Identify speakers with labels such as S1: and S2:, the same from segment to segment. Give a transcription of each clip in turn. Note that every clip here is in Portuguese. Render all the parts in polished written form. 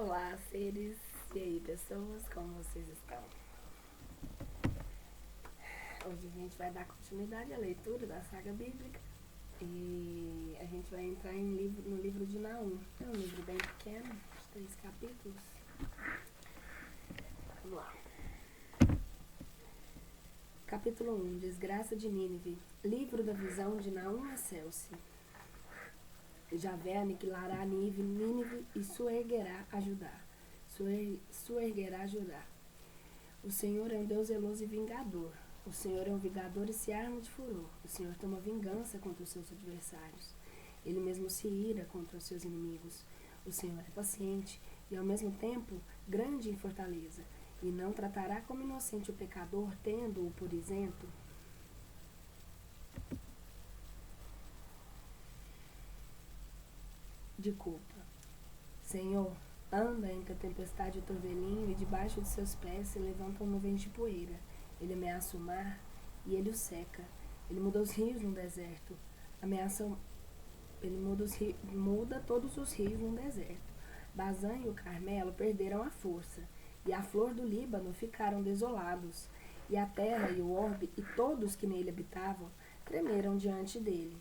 S1: Olá, seres. E aí, pessoas, como vocês estão? Hoje a gente vai dar continuidade à leitura da saga bíblica e a gente vai entrar no livro de Naum. É um livro bem pequeno, de 3 capítulos. Vamos lá. Capítulo 1. Desgraça de Nínive. Livro da visão de Naum a Celce. Javé aniquilará Nínive e suerguerá a Judá. Suerguerá Judá. O Senhor é um Deus zeloso e vingador. O Senhor é um vingador e se arma de furor. O Senhor toma vingança contra os seus adversários. Ele mesmo se ira contra os seus inimigos. O Senhor é paciente e, ao mesmo tempo, grande em fortaleza, e não tratará como inocente o pecador, tendo-o por isento. De culpa. Senhor, anda entre a tempestade e o turvelinho, e debaixo de seus pés se levantam nuvens de poeira. Ele ameaça o mar e ele o seca. Ele muda os rios no deserto. Ele muda todos os rios no deserto. Bazã e o Carmelo perderam a força, e a flor do Líbano ficaram desolados, e a terra e o orbe e todos que nele habitavam tremeram diante dele.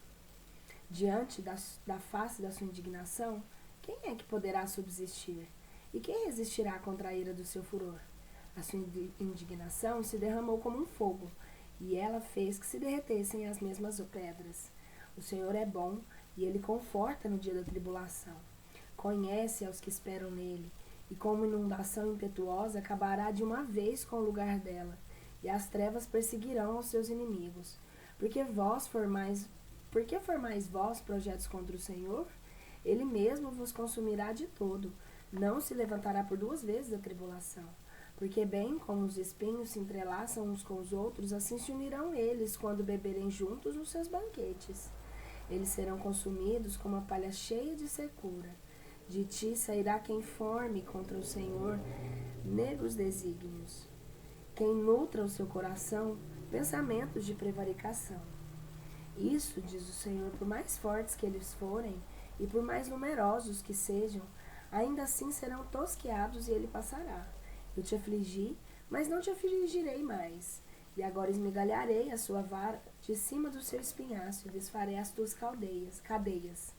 S1: Diante da face da sua indignação, quem é que poderá subsistir? E quem resistirá contra a ira do seu furor? A sua indignação se derramou como um fogo, e ela fez que se derretessem as mesmas pedras. O Senhor é bom, e ele conforta no dia da tribulação. Conhece aos que esperam nele, e como inundação impetuosa acabará de uma vez com o lugar dela, e as trevas perseguirão aos seus inimigos. Por que formais vós projetos contra o Senhor? Ele mesmo vos consumirá de todo, não se levantará por 2 vezes a tribulação. Porque bem como os espinhos se entrelaçam uns com os outros, assim se unirão eles quando beberem juntos nos seus banquetes. Eles serão consumidos como a palha cheia de secura. De ti sairá quem forme contra o Senhor negros desígnios. Quem nutra o seu coração pensamentos de prevaricação. Isso, diz o Senhor, por mais fortes que eles forem, e por mais numerosos que sejam, ainda assim serão tosqueados e ele passará. Eu te afligi, mas não te afligirei mais. E agora esmigalharei a sua vara de cima do seu espinhaço e desfarei as tuas cadeias.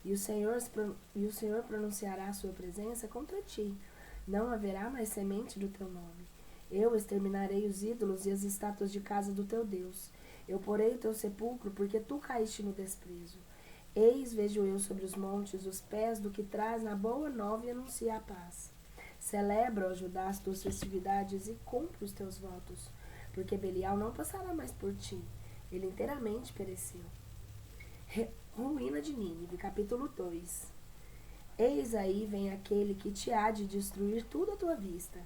S1: E o Senhor pronunciará a sua presença contra ti. Não haverá mais semente do teu nome. Eu exterminarei os ídolos e as estátuas de casa do teu Deus. Eu porei o teu sepulcro, porque tu caíste no desprezo. Eis vejo eu sobre os montes os pés do que traz na boa nova e anuncia a paz. Celebra, ó Judá, as tuas festividades e cumpre os teus votos, porque Belial não passará mais por ti. Ele inteiramente pereceu. Ruína de Nínive, capítulo 2. Eis aí vem aquele que te há de destruir tudo à tua vista,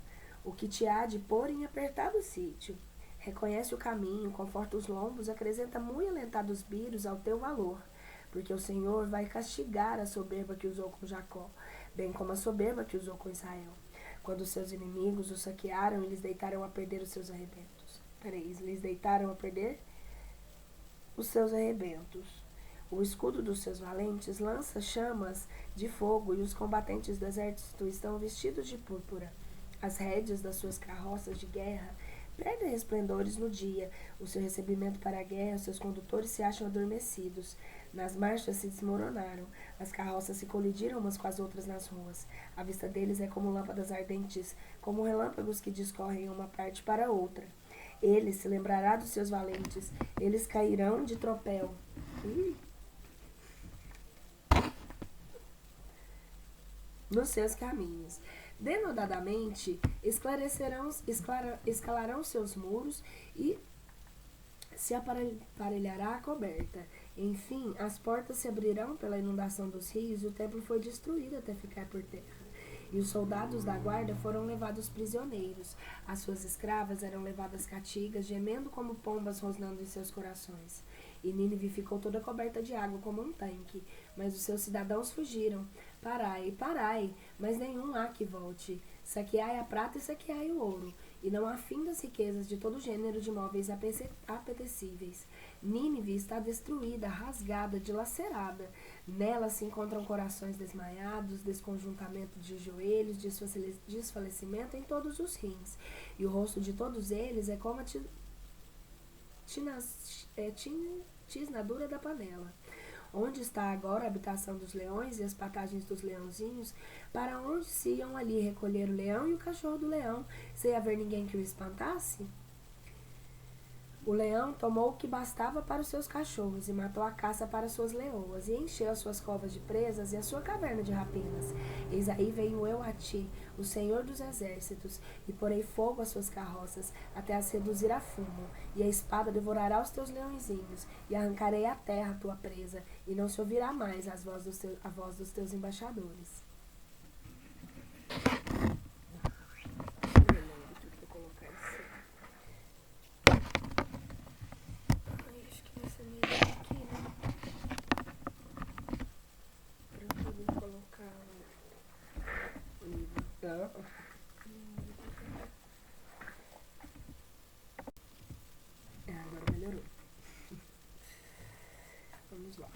S1: o que te há de pôr em apertado sítio. Reconhece o caminho, conforta os lombos, acrescenta muito alentados biros ao teu valor, porque o Senhor vai castigar a soberba que usou com Jacó, bem como a soberba que usou com Israel. Quando seus inimigos o saquearam, eles deitaram a perder os seus arrebentos. Eles deitaram a perder os seus arrebentos. O escudo dos seus valentes lança chamas de fogo, e os combatentes do exército estão vestidos de púrpura. As rédeas das suas carroças de guerra perdem resplendores no dia. O seu recebimento para a guerra, seus condutores se acham adormecidos. Nas marchas se desmoronaram. As carroças se colidiram umas com as outras nas ruas. A vista deles é como lâmpadas ardentes, como relâmpagos que discorrem uma parte para outra. Ele se lembrará dos seus valentes. Eles cairão de tropel. Nos seus caminhos. Denodadamente, escalarão seus muros e se aparelhará a coberta. Enfim, as portas se abrirão pela inundação dos rios e o templo foi destruído até ficar por terra. E os soldados da guarda foram levados prisioneiros. As suas escravas eram levadas catigas, gemendo como pombas rosnando em seus corações. E Nínive ficou toda coberta de água como um tanque, mas os seus cidadãos fugiram. Parai, parai, mas nenhum há que volte. Saqueai a prata e saqueai o ouro, e não há fim das riquezas de todo gênero de móveis apetecíveis. Nínive está destruída, rasgada, dilacerada. Nela se encontram corações desmaiados, desconjuntamento de joelhos, desfalecimento em todos os rins. E o rosto de todos eles é como a tisnadura da panela. Onde está agora a habitação dos leões e as patagens dos leãozinhos? Para onde se iam ali recolher o leão e o cachorro do leão, sem haver ninguém que o espantasse? O leão tomou o que bastava para os seus cachorros e matou a caça para suas leoas e encheu as suas covas de presas e a sua caverna de rapinas. Eis aí venho eu a ti, o Senhor dos exércitos, e porei fogo às suas carroças até as reduzir a fumo, e a espada devorará os teus leõezinhos, e arrancarei à terra a tua presa, e não se ouvirá mais a voz dos teus embaixadores. Agora melhorou. Vamos lá.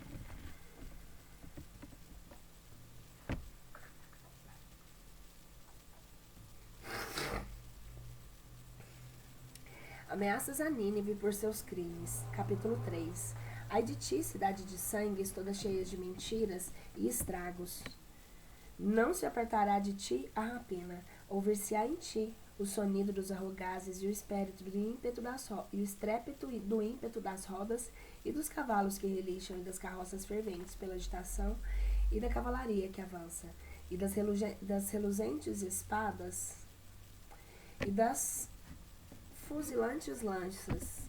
S1: Ameaças a Nínive por seus crimes. Capítulo 3. Ai de ti, cidade de sangues, toda cheia de mentiras e estragos. Não se apartará de ti a rapina, ouvir-se-á em ti o sonido dos arrogazes e o estrépito do ímpeto das rodas e dos cavalos que relixam e das carroças ferventes pela agitação e da cavalaria que avança e das reluzentes espadas e das fuzilantes lanças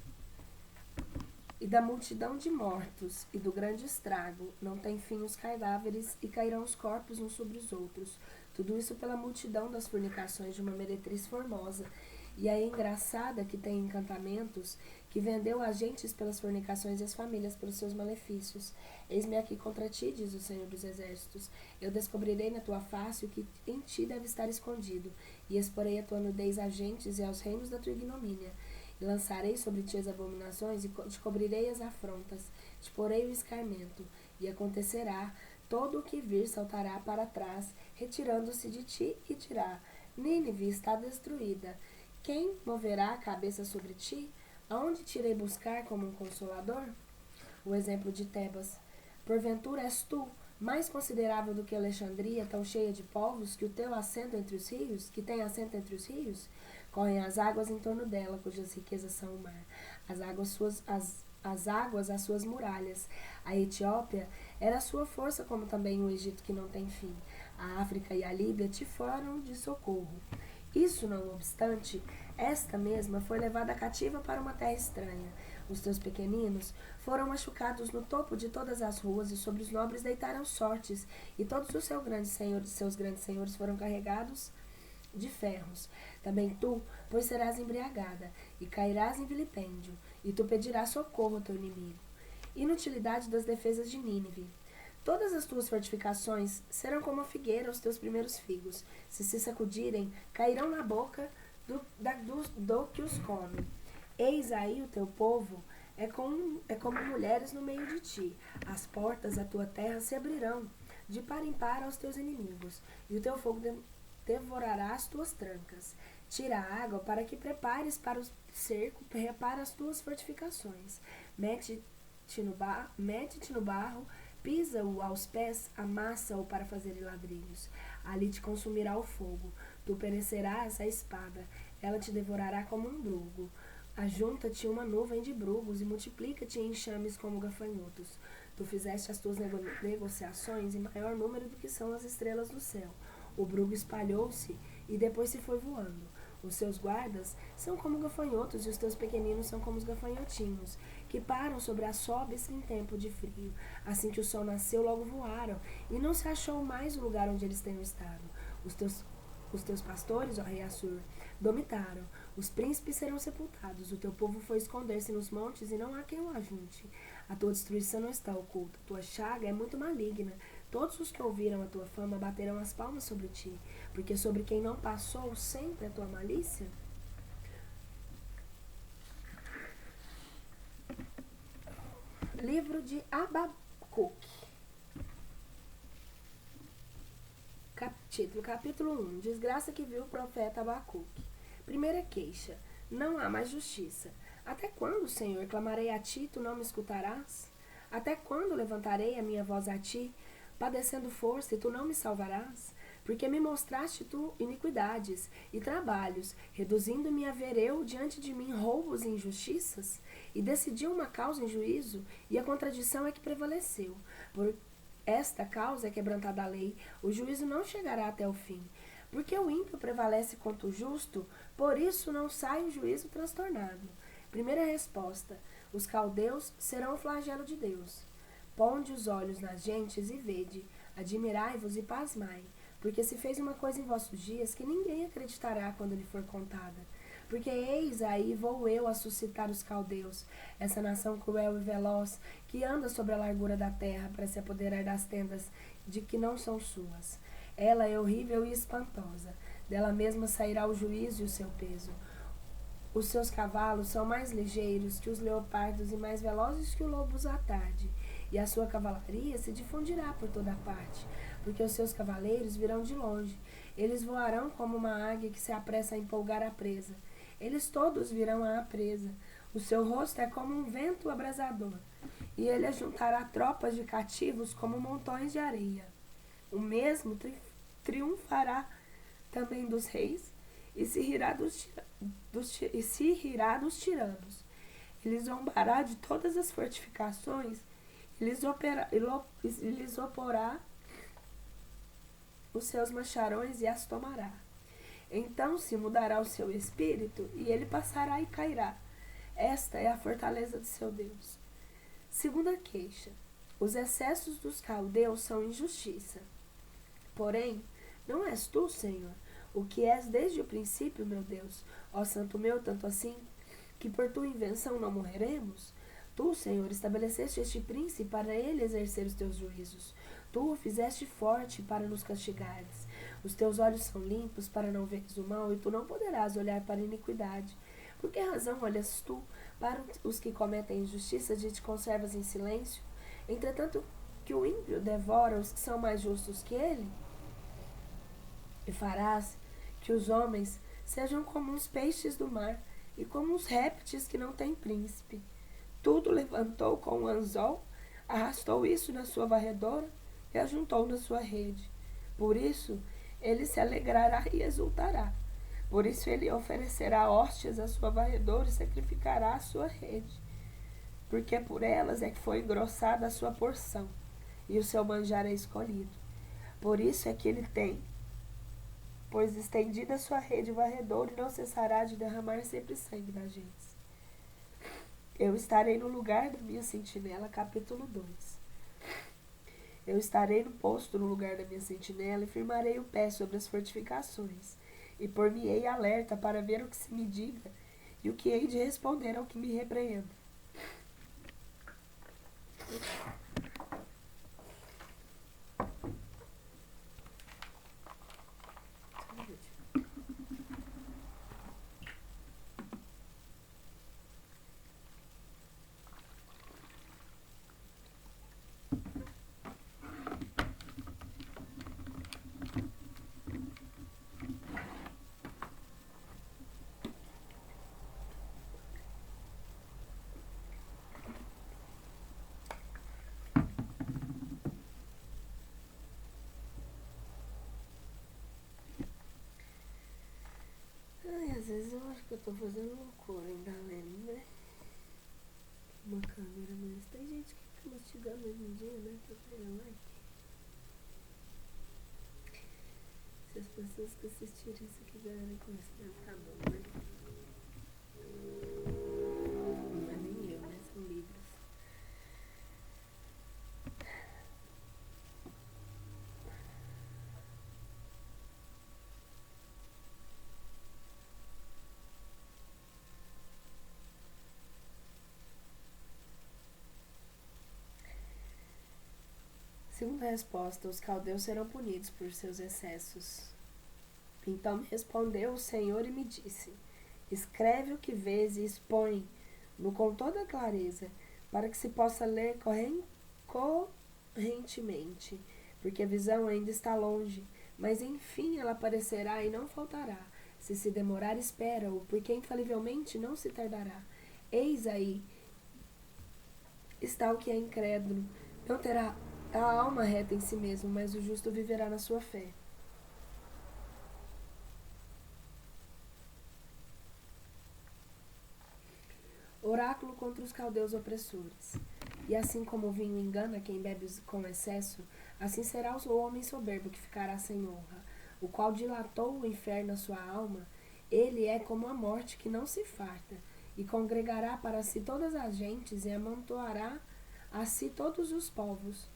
S1: e da multidão de mortos e do grande estrago. Não tem fim os cadáveres e cairão os corpos uns sobre os outros. Tudo isso pela multidão das fornicações de uma meretriz formosa e a engraçada que tem encantamentos, que vendeu agentes pelas fornicações e as famílias pelos seus malefícios. Eis-me aqui contra ti, diz o Senhor dos Exércitos. Eu descobrirei na tua face o que em ti deve estar escondido, e exporei a tua nudez a gentes e aos reinos da tua ignomínia. E lançarei sobre ti as abominações e te cobrirei as afrontas, te porei o escarmento, e acontecerá, todo o que vir saltará para trás, retirando-se de ti e dirá: Nínive está destruída. Quem moverá a cabeça sobre ti? Aonde te irei buscar como um consolador? O exemplo de Tebas. Porventura és tu, mais considerável do que Alexandria, tão cheia de povos, que tem assento entre os rios? Correm as águas em torno dela, cujas riquezas são o mar. As águas as suas muralhas. A Etiópia era a sua força, como também o Egito que não tem fim. A África e a Líbia te foram de socorro. Isso, não obstante, esta mesma foi levada cativa para uma terra estranha. Os teus pequeninos foram machucados no topo de todas as ruas, e sobre os nobres deitaram sortes, e todos os seus grandes senhores foram carregados de ferros. Também tu, pois serás embriagada, e cairás em vilipêndio, e tu pedirás socorro ao teu inimigo. Inutilidade das defesas de Nínive. Todas as tuas fortificações serão como a figueira aos teus primeiros figos. Se sacudirem, cairão na boca do que os come. Eis aí o teu povo é como mulheres no meio de ti. As portas da tua terra se abrirão, de par em par aos teus inimigos, e o teu fogo devorará as tuas trancas. Tira a água para que prepares para o cerco, repara as tuas fortificações. Mete-te no barro, pisa-o aos pés, amassa-o para fazer ladrilhos. Ali te consumirá o fogo, tu perecerás a espada, ela te devorará como um brugo. Ajunta-te uma nuvem de brugos e multiplica-te em enxames como gafanhotos. Tu fizeste as tuas negociações em maior número do que são as estrelas do céu. O brugo espalhou-se e depois se foi voando. Os seus guardas são como gafanhotos e os teus pequeninos são como os gafanhotinhos, que param sobre as sobes em tempo de frio. Assim que o sol nasceu, logo voaram, e não se achou mais o lugar onde eles tenham estado. Os teus pastores, ó rei Assur, dormitaram. Os príncipes serão sepultados. O teu povo foi esconder-se nos montes, e não há quem o ajunte. A tua destruição não está oculta. Tua chaga é muito maligna. Todos os que ouviram a tua fama baterão as palmas sobre ti, porque sobre quem não passou sempre a tua malícia? Livro de Abacuque. Capítulo 1. Desgraça que viu o profeta Abacuque. Primeira queixa. Não há mais justiça. Até quando, Senhor, clamarei a ti, tu não me escutarás? Até quando levantarei a minha voz a ti, padecendo força, e tu não me salvarás? Porque me mostraste tu iniquidades e trabalhos, reduzindo-me a ver eu diante de mim roubos e injustiças? E decidiu uma causa em juízo, e a contradição é que prevaleceu. Por esta causa é quebrantada a lei, o juízo não chegará até o fim. Porque o ímpio prevalece contra o justo, por isso não sai o juízo transtornado. Primeira resposta: os caldeus serão o flagelo de Deus. Ponde os olhos nas gentes e vede, admirai-vos e pasmai, porque se fez uma coisa em vossos dias que ninguém acreditará quando lhe for contada. Porque eis aí vou eu a suscitar os caldeus, essa nação cruel e veloz, que anda sobre a largura da terra para se apoderar das tendas de que não são suas. Ela é horrível e espantosa, dela mesma sairá o juízo e o seu peso. Os seus cavalos são mais ligeiros que os leopardos e mais velozes que os lobos à tarde, e a sua cavalaria se difundirá por toda parte, porque os seus cavaleiros virão de longe. Eles voarão como uma águia que se apressa a empolgar a presa. Eles todos virão à presa. O seu rosto é como um vento abrasador, e ele ajuntará tropas de cativos como montões de areia. O mesmo triunfará também dos reis e se rirá dos tiranos. Ele zombará de todas as fortificações e lhes oporá os seus macharões e as tomará. Então se mudará o seu espírito e ele passará e cairá. Esta é a fortaleza de seu Deus. Segunda queixa. Os excessos dos caldeus são injustiça. Porém, não és tu, Senhor, o que és desde o princípio, meu Deus, ó Santo meu, tanto assim, que por tua invenção não morreremos? Tu, Senhor, estabeleceste este príncipe para ele exercer os teus juízos. Tu o fizeste forte para nos castigares. Os teus olhos são limpos para não veres o mal, e tu não poderás olhar para a iniquidade. Por que razão olhas tu para os que cometem injustiça e te conservas em silêncio? Entretanto, que o ímpio devora os que são mais justos que ele? E farás que os homens sejam como os peixes do mar e como os répteis que não têm príncipe. Tudo levantou com o anzol, arrastou isso na sua varredora e ajuntou na sua rede. Por isso ele se alegrará e exultará. Por isso ele oferecerá hóstias à sua varredora e sacrificará a sua rede. Porque por elas é que foi engrossada a sua porção, e o seu manjar é escolhido. Por isso é que ele tem, pois estendida a sua rede varredora, e não cessará de derramar sempre sangue na gente. Eu estarei no lugar da minha sentinela, capítulo 2. Eu estarei no posto no lugar da minha sentinela, e firmarei o pé sobre as fortificações, e por-me-ei alerta para ver o que se me diga, e o que hei de responder ao que me repreenda. Ai, às vezes eu acho que eu tô fazendo loucura ainda lendo, né? Uma câmera, mas tem gente que fica mastigando hoje em dia, né? Pra pegar like. Se as pessoas que assistirem isso aqui ganharem conhecimento, tá bom, né? Não é nem eu, né? São livros. Segunda resposta: os caldeus serão punidos por seus excessos. Então me respondeu o Senhor e me disse: escreve o que vês e expõe-no com toda clareza. para que se possa ler correntemente, porque a visão ainda está longe, mas enfim ela aparecerá e não faltará. Se demorar, espera-o, porque infalivelmente não se tardará. Eis aí está o que é incrédulo. Não terá a alma reta em si mesmo, mas o justo viverá na sua fé. Oráculo contra os caldeus opressores. E assim como o vinho engana quem bebe com excesso, assim será o homem soberbo que ficará sem honra, o qual dilatou o inferno a sua alma. Ele é como a morte que não se farta, e congregará para si todas as gentes, e amontoará a si todos os povos.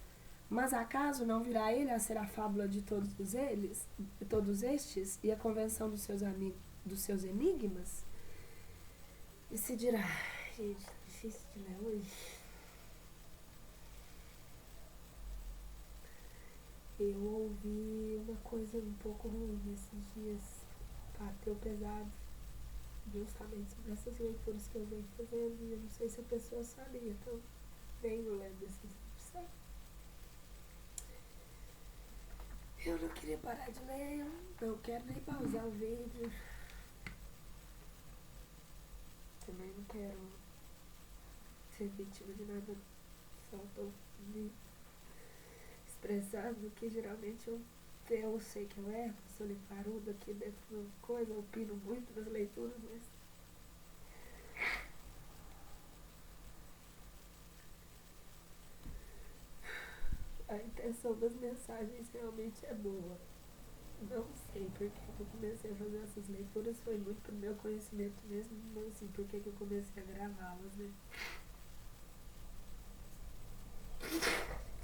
S1: Mas acaso não virá ele a ser a fábula de todos estes, e a convenção dos seus enigmas? E se dirá, gente, tá difícil de ler hoje. Eu ouvi uma coisa um pouco ruim nesses dias, bateu pesado, justamente sobre essas leituras que eu venho fazendo, e eu não sei se a pessoa sabia, então venho lendo esses livros, sabe? Eu não queria parar de ler, eu não quero nem pausar o vídeo. Também não quero ser vítima de nada, só tô me expressando que geralmente eu sei que eu erro, sou liparuda aqui dentro da coisa, opino muito nas leituras, mas a intenção das mensagens realmente é boa. Não sei por que eu comecei a fazer essas leituras, foi muito pro meu conhecimento mesmo, não assim, por que eu comecei a gravá-las, né?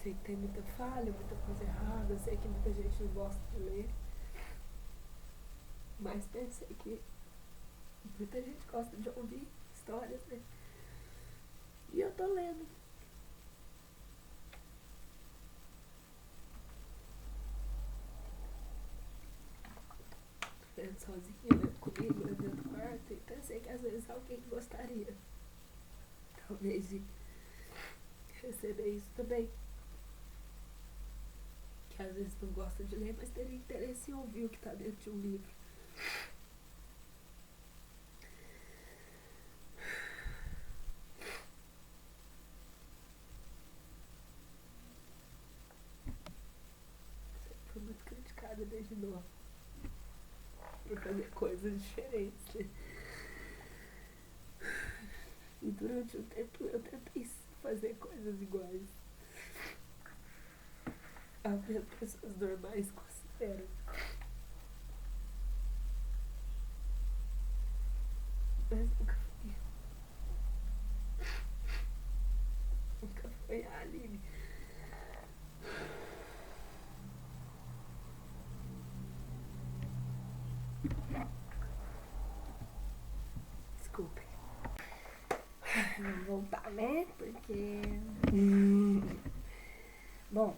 S1: Sei que tem muita falha, muita coisa errada, sei que muita gente não gosta de ler, mas pensei que muita gente gosta de ouvir histórias, né? E eu tô lendo. Lendo sozinha, lendo comigo, lendo dentro do quarto, e pensei que às vezes alguém gostaria, talvez, de receber isso também. Que às vezes não gosta de ler, mas teria interesse em ouvir o que tá dentro de um livro. Fui muito criticada desde novo por fazer coisas diferentes, né? E durante um tempo eu tentei fazer coisas iguais ao que as pessoas normais consideram. Mas nunca foi a Aline. Desculpe. Vamos voltar, né? Porque. Bom,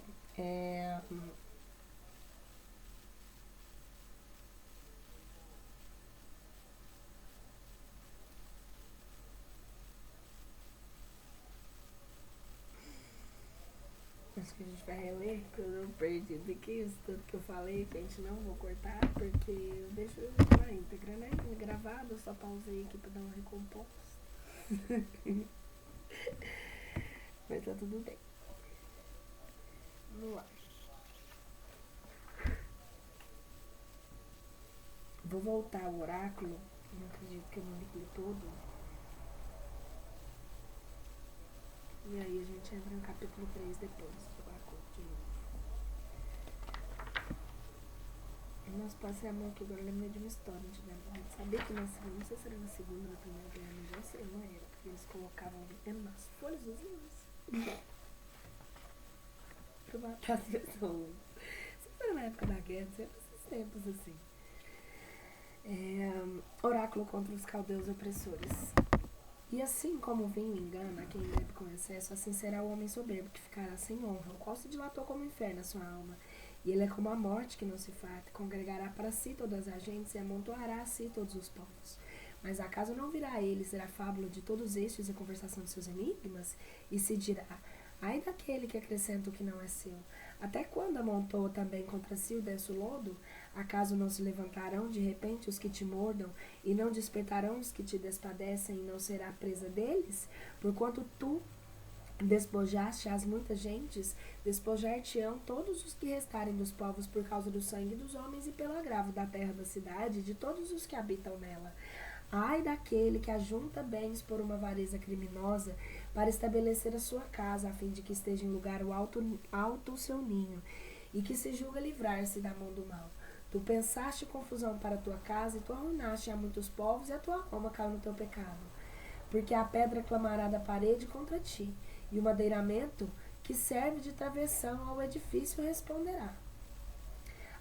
S1: acho que a gente vai reler, porque eu não perdi aqui isso tanto que eu falei, que a gente não vou cortar, porque eu deixo na íntegra, né? Gravado, eu só pausei aqui pra dar uma recomposta. Mas tá tudo bem. Vamos lá. Vou voltar ao oráculo. Não acredito que eu não li todo. E aí a gente entra no capítulo 3 depois do oráculo de novo. Nossa, passei a mão aqui, agora eu lembrei de uma história antigamente. Sabia que na segunda, não sei se era na segunda ou na Primeira Guerra Mundial, sei, não era, porque eles colocavam veneno nas folhas dos livros. Pra matar as pessoas. Isso era na época da guerra, sempre esses tempos assim. Oráculo contra os caldeus opressores. E assim como o vinho engana quem bebe com excesso, assim será o homem soberbo que ficará sem honra, o qual se dilatou como o inferno a sua alma. E ele é como a morte que não se farta, congregará para si todas as gentes e amontoará a si todos os povos. Mas acaso não virá a ele, será fábula de todos estes e conversação de seus enigmas? E se dirá, ai daquele que acrescenta o que não é seu. Até quando amontoa também contra si o denso lodo? Acaso não se levantarão de repente os que te mordam, e não despertarão os que te despadecem, e não será presa deles? Porquanto tu despojaste as muitas gentes, despojar-te-ão todos os que restarem dos povos por causa do sangue dos homens e pelo agravo da terra da cidade, de todos os que habitam nela. Ai daquele que ajunta bens por uma avareza criminosa, para estabelecer a sua casa, a fim de que esteja em lugar alto o seu ninho, e que se julga livrar-se da mão do mal. Tu pensaste confusão para a tua casa, e tu arruinaste a muitos povos, e a tua alma caiu no teu pecado. Porque a pedra clamará da parede contra ti, e o madeiramento que serve de travessão ao edifício responderá.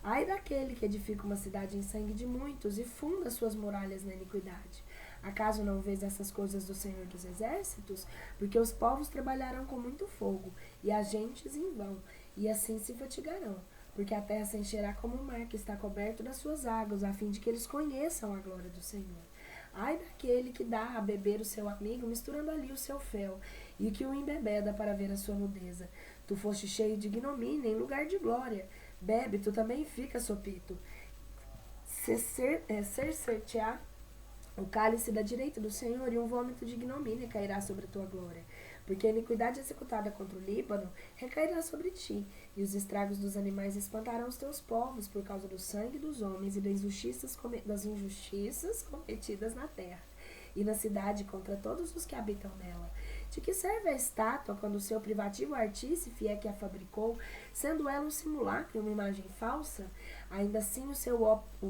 S1: Ai daquele que edifica uma cidade em sangue de muitos e funda suas muralhas na iniquidade. Acaso não vês essas coisas do Senhor dos Exércitos? Porque os povos trabalharão com muito fogo, e as gentes em vão, e assim se fatigarão. Porque a terra se encherá como o mar que está coberto das suas águas, a fim de que eles conheçam a glória do Senhor. Ai daquele que dá a beber o seu amigo, misturando ali o seu fel, e que o embebeda para ver a sua nudeza. Tu foste cheio de ignomínia em lugar de glória. Bebe, tu também fica sopito. Cercer-te-á o cálice da direita do Senhor, e um vômito de ignomínia cairá sobre a tua glória. Porque a iniquidade executada contra o Líbano recairá sobre ti, e os estragos dos animais espantarão os teus povos por causa do sangue dos homens e das injustiças cometidas na terra e na cidade contra todos os que habitam nela. De que serve a estátua quando o seu privativo artífice é que a fabricou, sendo ela um simulacro e uma imagem falsa? Ainda assim o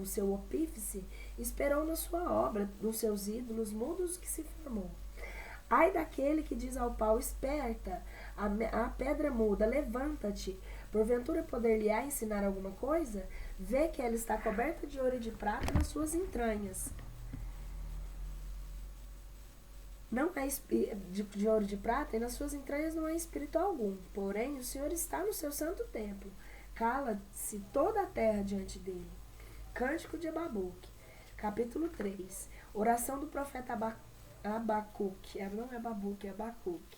S1: seu opífice esperou na sua obra, nos seus ídolos mudos que se formou. Ai daquele que diz ao pau, esperta, a pedra muda, levanta-te. Porventura poder-lhe-á ensinar alguma coisa? Vê que ela está coberta de ouro e de prata nas suas entranhas. Não é de ouro e de prata, e nas suas entranhas não há espírito algum. Porém, o Senhor está no seu santo templo. Cala-se toda a terra diante dele. Cântico de Abacuque, capítulo 3. Oração do profeta Abacuque. Não é Abacuque, é Abacuque.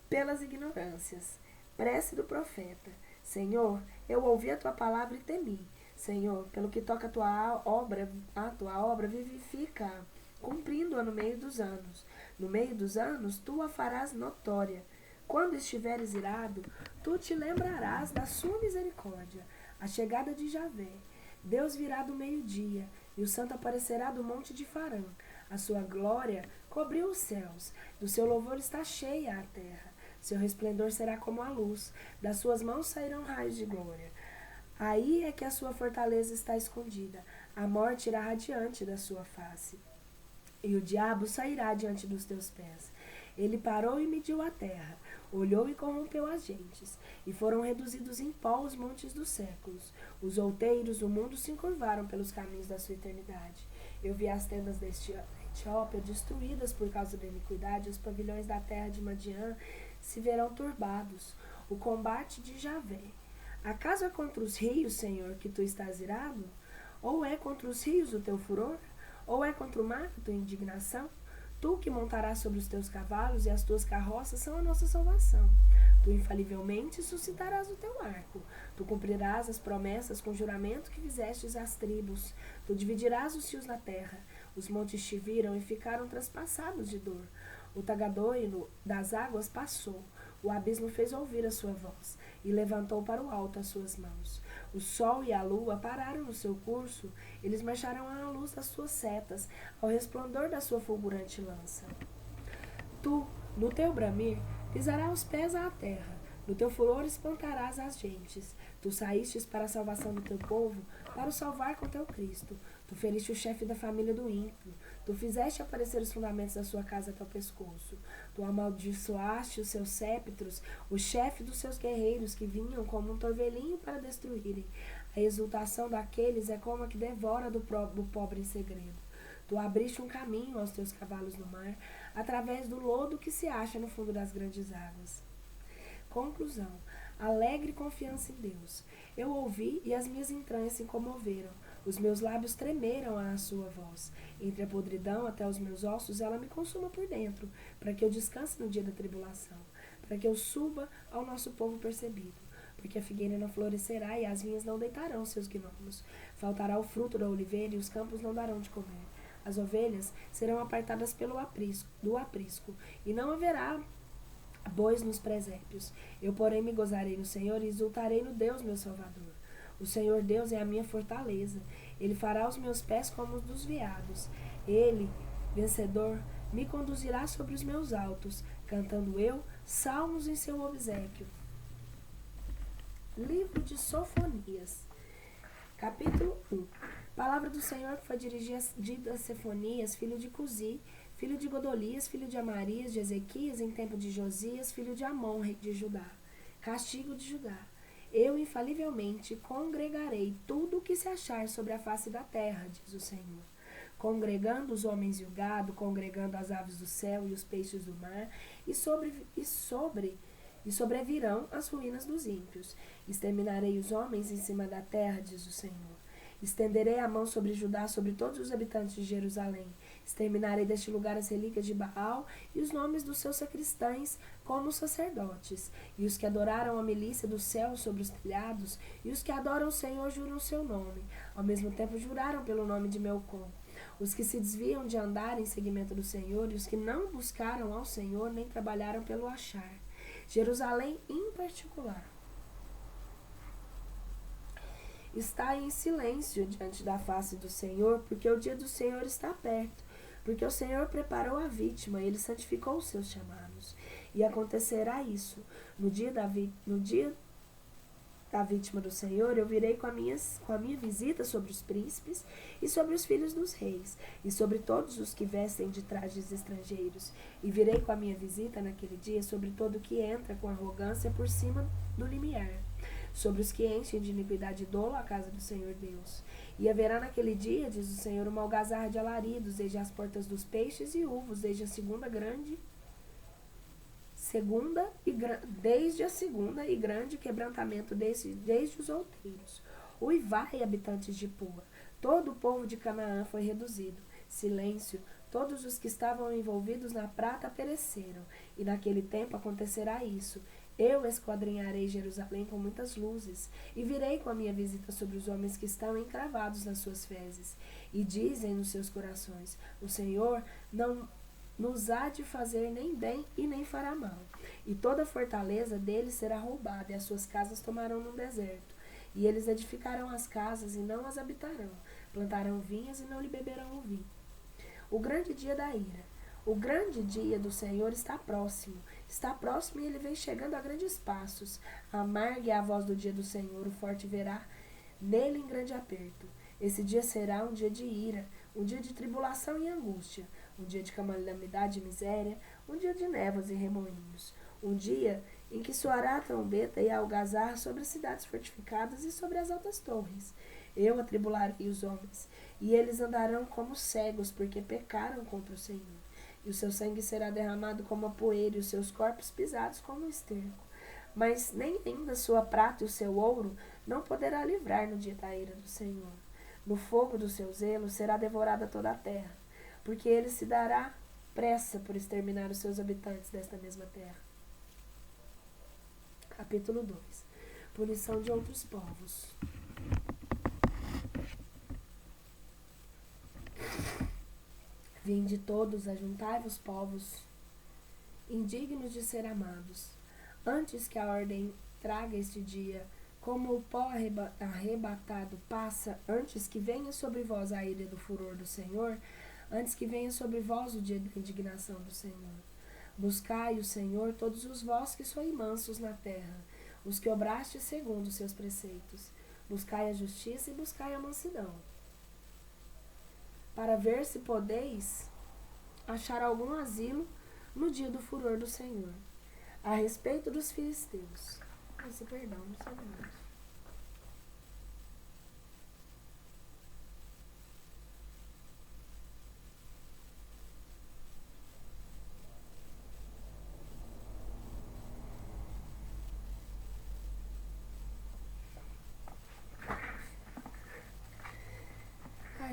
S1: Pelas ignorâncias. Prece do profeta. Senhor, eu ouvi a tua palavra e temi. Senhor, pelo que toca a tua obra, vivifica-a, cumprindo-a no meio dos anos. No meio dos anos, tu a farás notória. Quando estiveres irado, tu te lembrarás da sua misericórdia, a chegada de Javé. Deus virá do meio-dia, e o santo aparecerá do monte de Farã. A sua glória cobriu os céus, do seu louvor está cheia a terra. Seu resplendor será como a luz, das suas mãos sairão raios de glória. Aí é que a sua fortaleza está escondida, a morte irá radiante da sua face, e o diabo sairá diante dos teus pés. Ele parou e mediu a terra, olhou e corrompeu as gentes, e foram reduzidos em pó os montes dos séculos. Os outeiros do mundo se encurvaram pelos caminhos da sua eternidade. Eu vi as tendas da Etiópia destruídas por causa da iniquidade, os pavilhões da terra de Madiã se verão turbados. O combate de Javé. Acaso é contra os rios, Senhor, que tu estás irado? Ou é contra os rios o teu furor? Ou é contra o mar a tua indignação? Tu que montarás sobre os teus cavalos, e as tuas carroças são a nossa salvação. Tu infalivelmente suscitarás o teu arco. Tu cumprirás as promessas com juramento que fizestes às tribos. Tu dividirás os rios na terra. Os montes te viram e ficaram traspassados de dor. O tagadoiro das águas passou. O abismo fez ouvir a sua voz, e levantou para o alto as suas mãos. O sol e a lua pararam no seu curso, eles marcharam à luz das suas setas, ao resplendor da sua fulgurante lança. Tu, no teu bramir, pisarás os pés à terra, no teu furor espantarás as gentes. Tu saístes para a salvação do teu povo, para o salvar com teu Cristo. Tu feriste o chefe da família do ímpio. Tu fizeste aparecer os fundamentos da sua casa até o pescoço. Tu amaldiçoaste os seus séptros, o chefe dos seus guerreiros que vinham como um torvelinho para destruírem. A exultação daqueles é como a que devora do pobre em segredo. Tu abriste um caminho aos teus cavalos no mar, através do lodo que se acha no fundo das grandes águas. Conclusão. alegre confiança em Deus. Eu ouvi e as minhas entranhas se comoveram. Os meus lábios tremeram à sua voz. Entre a podridão até os meus ossos, ela me consuma por dentro, para que eu descanse no dia da tribulação, para que eu suba ao nosso povo percebido. Porque a figueira não florescerá e as vinhas não deitarão seus gnomos. Faltará o fruto da oliveira e os campos não darão de comer. As ovelhas serão apartadas do aprisco, e não haverá bois nos presépios. Eu, porém, me gozarei no Senhor e exultarei no Deus, meu Salvador. O Senhor Deus é a minha fortaleza. Ele fará os meus pés como os dos veados. Ele, vencedor, me conduzirá sobre os meus altos, cantando eu salmos em seu obséquio. Livro de Capítulo 1. Palavra do Senhor que foi dirigida a Sefonias, filho de Cusi, filho de Godolias, filho de Amarias, de Ezequias, em tempo de Josias, filho de Amon, rei de Judá. Castigo de Judá. Eu infalivelmente congregarei tudo o que se achar sobre a face da terra, diz o Senhor. Congregando os homens e o gado, congregando as aves do céu e os peixes do mar, e sobrevirão as ruínas dos ímpios. Exterminarei os homens em cima da terra, diz o Senhor. Estenderei a mão sobre Judá, sobre todos os habitantes de Jerusalém. Exterminarei deste lugar as relíquias de Baal e os nomes dos seus sacristães como sacerdotes. E os que adoraram a milícia do céu sobre os telhados, e os que adoram o Senhor juram seu nome. Ao mesmo tempo juraram pelo nome de Melcom. Os que se desviam de andar em seguimento do Senhor, e os que não buscaram ao Senhor, nem trabalharam pelo achar. Jerusalém em particular está em silêncio diante da face do Senhor, porque o dia do Senhor está perto. Porque o Senhor preparou a vítima, ele santificou os seus chamados. E acontecerá isso. No dia da vítima do Senhor, eu virei com a minha visita sobre os príncipes e sobre os filhos dos reis, e sobre todos os que vestem de trajes estrangeiros. E virei com a minha visita naquele dia sobre todo o que entra com arrogância por cima do limiar, sobre os que enchem de iniquidade e dolo a casa do Senhor Deus. E haverá naquele dia, diz o Senhor, uma algazarra de alaridos, desde as portas dos peixes e uvos, desde a segunda e grande quebrantamento desde os outeiros. Uivai, habitantes de Pua, todo o povo de Canaã foi reduzido. Silêncio, todos os que estavam envolvidos na prata pereceram. E naquele tempo acontecerá isso. Eu esquadrinharei Jerusalém com muitas luzes, e virei com a minha visita sobre os homens que estão encravados nas suas fezes, e dizem nos seus corações, o Senhor não nos há de fazer nem bem e nem fará mal. E toda a fortaleza deles será roubada, e as suas casas tomarão num deserto. E eles edificarão as casas e não as habitarão, plantarão vinhas e não lhe beberão o vinho. O grande dia da ira. O grande dia do Senhor está próximo e ele vem chegando a grandes passos. Amarga é a voz do dia do Senhor, o forte verá nele em grande aperto. Esse dia será um dia de ira, um dia de tribulação e angústia, um dia de calamidade e miséria, um dia de névoas e remoinhos, um dia em que soará a trombeta e a algazarra sobre as cidades fortificadas e sobre as altas torres. Eu atribularei os homens, e eles andarão como cegos, porque pecaram contra o Senhor. E o seu sangue será derramado como a poeira, e os seus corpos pisados como esterco. Mas nem ainda sua prata e o seu ouro não poderá livrar no dia da ira do Senhor. No fogo do seu zelo será devorada toda a terra, porque ele se dará pressa por exterminar os seus habitantes desta mesma terra. Capítulo 2. Punição de outros povos. Vinde todos, ajuntai-vos povos, indignos de ser amados, antes que a ordem traga este dia, como o pó arrebatado passa, antes que venha sobre vós a ira do furor do Senhor, antes que venha sobre vós o dia da indignação do Senhor. Buscai o Senhor, todos os vós que sois mansos na terra, os que obrastes segundo os seus preceitos. Buscai a justiça e buscai a mansidão, para ver se podeis achar algum asilo no dia do furor do Senhor. A respeito dos filisteus. Perdão, não sei mais.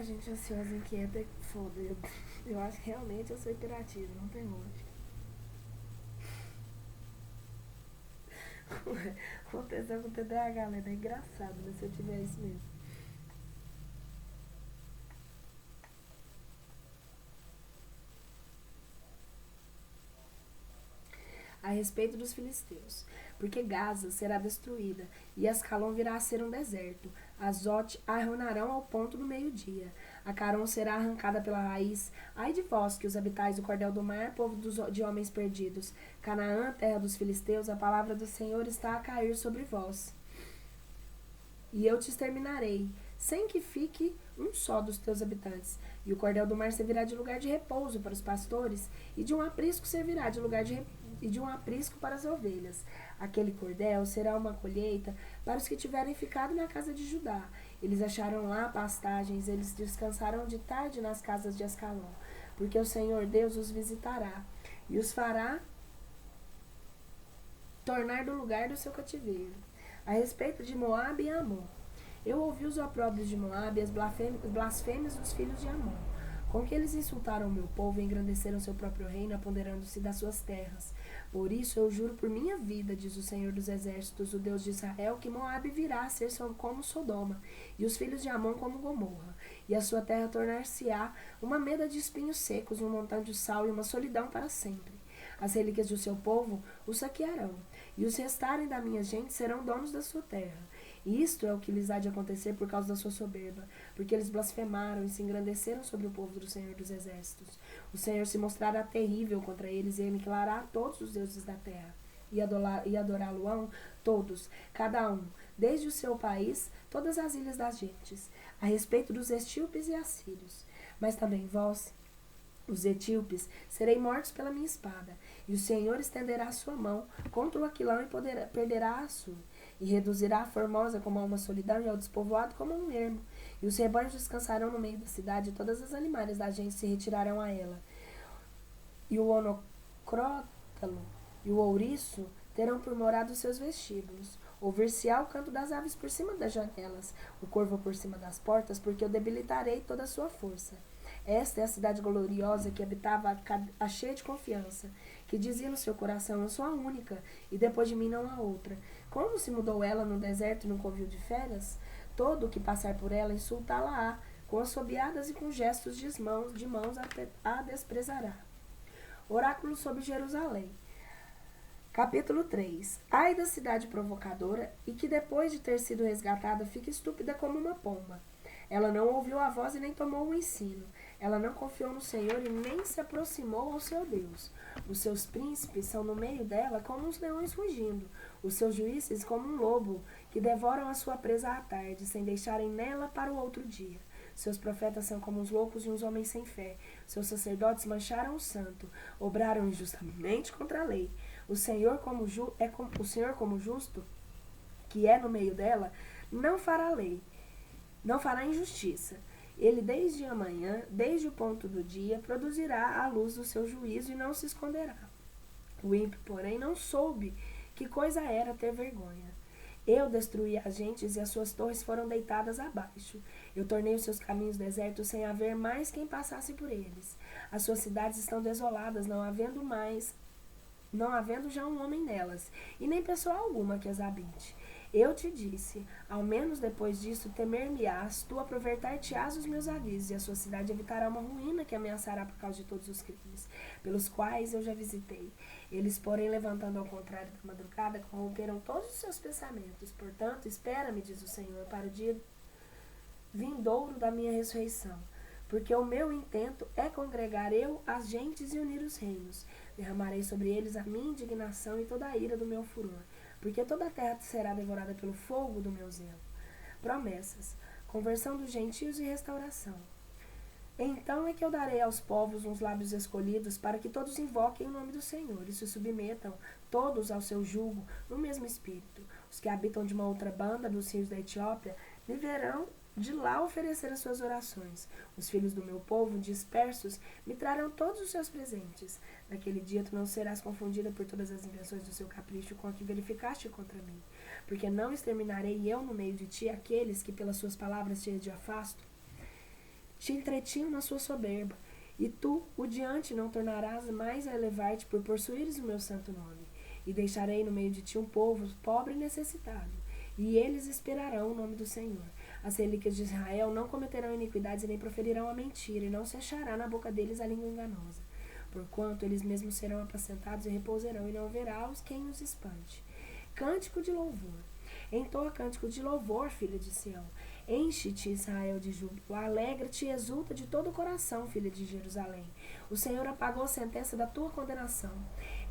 S1: gente ansiosa, inquieta, foda. Eu acho que realmente eu sou hiperativa, não tem lógica. Uma pessoa com TDAH, né? É engraçado, né? Se eu tiver isso mesmo. A respeito dos filisteus, porque Gaza será destruída, e Ascalon virá a ser um deserto. Azote arruinarão ao ponto do meio-dia. A Caron será arrancada pela raiz. Ai de vós, que os habitais do cordel do mar, povo de homens perdidos. Canaã, terra dos filisteus, a palavra do Senhor está a cair sobre vós. E eu te exterminarei, sem que fique um só dos teus habitantes. E o cordel do mar servirá de lugar de repouso para os pastores, e de um aprisco servirá de lugar de repouso e de um aprisco para as ovelhas. Aquele cordel será uma colheita para os que tiverem ficado na casa de Judá. Eles acharam lá pastagens, eles descansarão de tarde nas casas de Ascalon, porque o Senhor Deus os visitará e os fará tornar do lugar do seu cativeiro. A respeito de Moabe e Amon, eu ouvi os opróbrios de Moabe e as blasfêmias dos filhos de Amon, com que eles insultaram o meu povo e engrandeceram seu próprio reino, apoderando-se das suas terras. Por isso eu juro por minha vida, diz o Senhor dos Exércitos, o Deus de Israel, que Moabe virá a ser como Sodoma, e os filhos de Amon como Gomorra, e a sua terra tornar-se-á uma meda de espinhos secos, um montão de sal e uma solidão para sempre. As relíquias do seu povo o saquearão, e os restarem da minha gente serão donos da sua terra. E isto é o que lhes há de acontecer por causa da sua soberba, porque eles blasfemaram e se engrandeceram sobre o povo do Senhor dos Exércitos. O Senhor se mostrará terrível contra eles e aniquilará todos os deuses da terra. E adorá-lo-ão todos, cada um, desde o seu país, todas as ilhas das gentes, a respeito dos etíopes e assírios. Mas também vós, os etíopes, serei mortos pela minha espada, e o Senhor estenderá a sua mão contra o Aquilão e perderá a Assur, e reduzirá a Formosa como a uma solidão e ao despovoado como a um ermo. E os rebanhos descansarão no meio da cidade, e todas as animais da gente se retirarão a ela. E o onocrótalo e o ouriço terão por morada os seus vestíbulos. Ouvir-se-á o canto das aves por cima das janelas, o corvo por cima das portas, porque eu debilitarei toda a sua força. Esta é a cidade gloriosa que habitava a cheia de confiança, que dizia no seu coração, eu sou a única, e depois de mim não há outra. Como se mudou ela no deserto e num covil de feras? Todo o que passar por ela insultá-la-á, com assobiadas e com gestos de mãos a desprezará. Oráculo sobre Jerusalém. Capítulo 3. Ai da cidade provocadora, e que depois de ter sido resgatada fica estúpida como uma pomba. Ela não ouviu a voz e nem tomou o ensino. Ela não confiou no Senhor e nem se aproximou ao seu Deus. Os seus príncipes são no meio dela como uns leões rugindo. Os seus juízes como um lobo, que devoram a sua presa à tarde, sem deixarem nela para o outro dia. Seus profetas são como os loucos e uns homens sem fé. Seus sacerdotes mancharam o santo, obraram injustamente contra a lei. O Senhor como justo, que é no meio dela, não fará lei, não fará injustiça. Ele desde amanhã, desde o ponto do dia, produzirá a luz do seu juízo e não se esconderá. O ímpio, porém, não soube que coisa era ter vergonha. Eu destruí as gentes e as suas torres foram deitadas abaixo. Eu tornei os seus caminhos desertos sem haver mais quem passasse por eles. As suas cidades estão desoladas, não havendo já um homem nelas, e nem pessoa alguma que as habite. Eu te disse, ao menos depois disso temer-me-ás, tu aproveitar-te-ás os meus avisos, e a sua cidade evitará uma ruína que ameaçará por causa de todos os crimes, pelos quais eu já visitei. Eles, porém, levantando ao contrário da madrugada, corromperam todos os seus pensamentos. Portanto, espera-me, diz o Senhor, para o dia vindouro da minha ressurreição. Porque o meu intento é congregar eu as gentes e unir os reinos. Derramarei sobre eles a minha indignação e toda a ira do meu furor, porque toda a terra será devorada pelo fogo do meu zelo. Promessas, conversão dos gentios e restauração. Então é que eu darei aos povos uns lábios escolhidos, para que todos invoquem o nome do Senhor e se submetam todos ao seu jugo no mesmo espírito. Os que habitam de uma outra banda, nos rios da Etiópia, viverão de lá oferecer as suas orações. Os filhos do meu povo, dispersos, me trarão todos os seus presentes. Naquele dia tu não serás confundida por todas as invenções do seu capricho com a que verificaste contra mim. Porque não exterminarei eu no meio de ti aqueles que pelas suas palavras te te entretinham na sua soberba. E tu, o diante, não tornarás mais a elevar-te por possuíres o meu santo nome. E deixarei no meio de ti um povo pobre e necessitado, e eles esperarão o nome do Senhor. As relíquias de Israel não cometerão iniquidades e nem proferirão a mentira, e não se achará na boca deles a língua enganosa. Porquanto eles mesmos serão apacentados e repousarão, e não haverá quem os espante. Cântico de louvor. Entoa cântico de louvor, filha de Sião. Enche-te, Israel, de júbilo. Alegra-te e exulta de todo o coração, filha de Jerusalém. O Senhor apagou a sentença da tua condenação.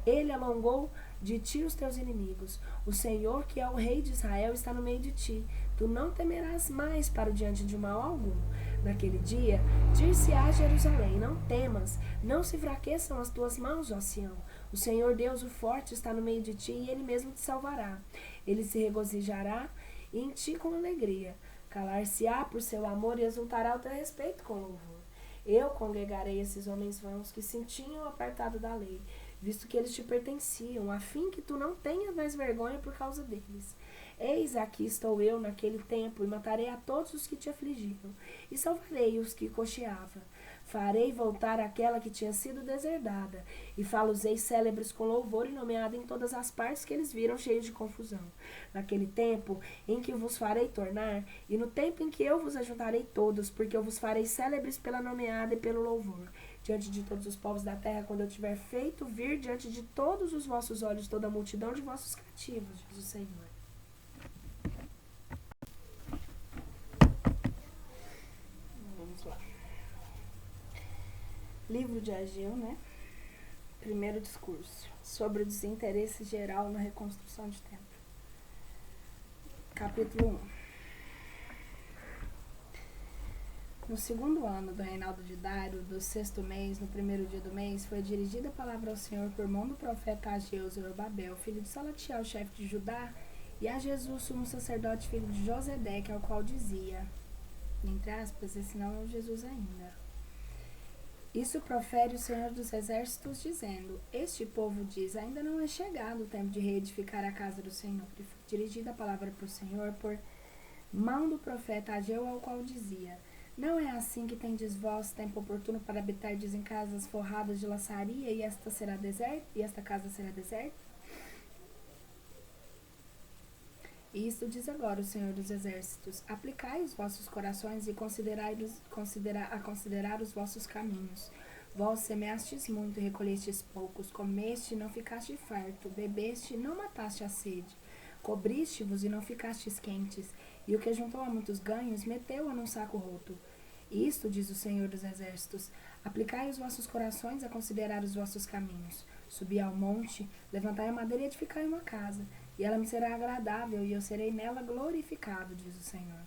S1: Ele alongou de ti os teus inimigos. O Senhor, que é o Rei de Israel, está no meio de ti. Tu não temerás mais para o diante de mal algum. Naquele dia, dir-se-á a Jerusalém, não temas, não se fraqueçam as tuas mãos, ó Sião. O Senhor Deus, o forte, está no meio de ti, e Ele mesmo te salvará. Ele se regozijará em ti com alegria. Calar-se-á por seu amor e exultará ao teu respeito com louvor. Eu congregarei esses homens vãos que se tinham apartado da lei, visto que eles te pertenciam, a fim que tu não tenhas mais vergonha por causa deles. Eis aqui estou eu naquele tempo, e matarei a todos os que te afligiram, e salvarei os que cocheavam. Farei voltar aquela que tinha sido deserdada, e falo-ei célebres com louvor e nomeada em todas as partes que eles viram cheios de confusão. Naquele tempo em que vos farei tornar, e no tempo em que eu vos ajuntarei todos, porque eu vos farei célebres pela nomeada e pelo louvor, diante de todos os povos da terra, quando eu tiver feito vir diante de todos os vossos olhos toda a multidão de vossos cativos, diz o Senhor. Vamos lá. Livro de Ageu, né? Primeiro discurso sobre o desinteresse geral na reconstrução de templo. Capítulo 1. No segundo ano do reinado de Dário, do sexto mês, no primeiro dia do mês, foi dirigida a palavra ao Senhor por mão do profeta Ageu, Zorobabel, filho de Salatiel, chefe de Judá, e a Jesus, sumo sacerdote, filho de Josedeque, ao qual dizia, entre aspas, esse não é o Jesus ainda. Isso profere o Senhor dos Exércitos, dizendo, este povo diz, ainda não é chegado o tempo de reedificar a casa do Senhor. E foi dirigida a palavra para o Senhor por mão do profeta Ageu, ao qual dizia, não é assim que tendes vós tempo oportuno para habitardes em casas forradas de laçaria, e esta casa será deserta? E isto diz agora o Senhor dos Exércitos, aplicai os vossos corações e considerar os vossos caminhos. Vós semeastes muito e recolhestes poucos, comeste e não ficaste farto, bebeste e não mataste a sede, cobriste-vos e não ficastes quentes, e o que juntou a muitos ganhos, meteu-a num saco roto. Isto diz o Senhor dos Exércitos, aplicai os vossos corações a considerar os vossos caminhos. Subi ao monte, levantai a madeira e edificai uma casa, e ela me será agradável, e eu serei nela glorificado, diz o Senhor.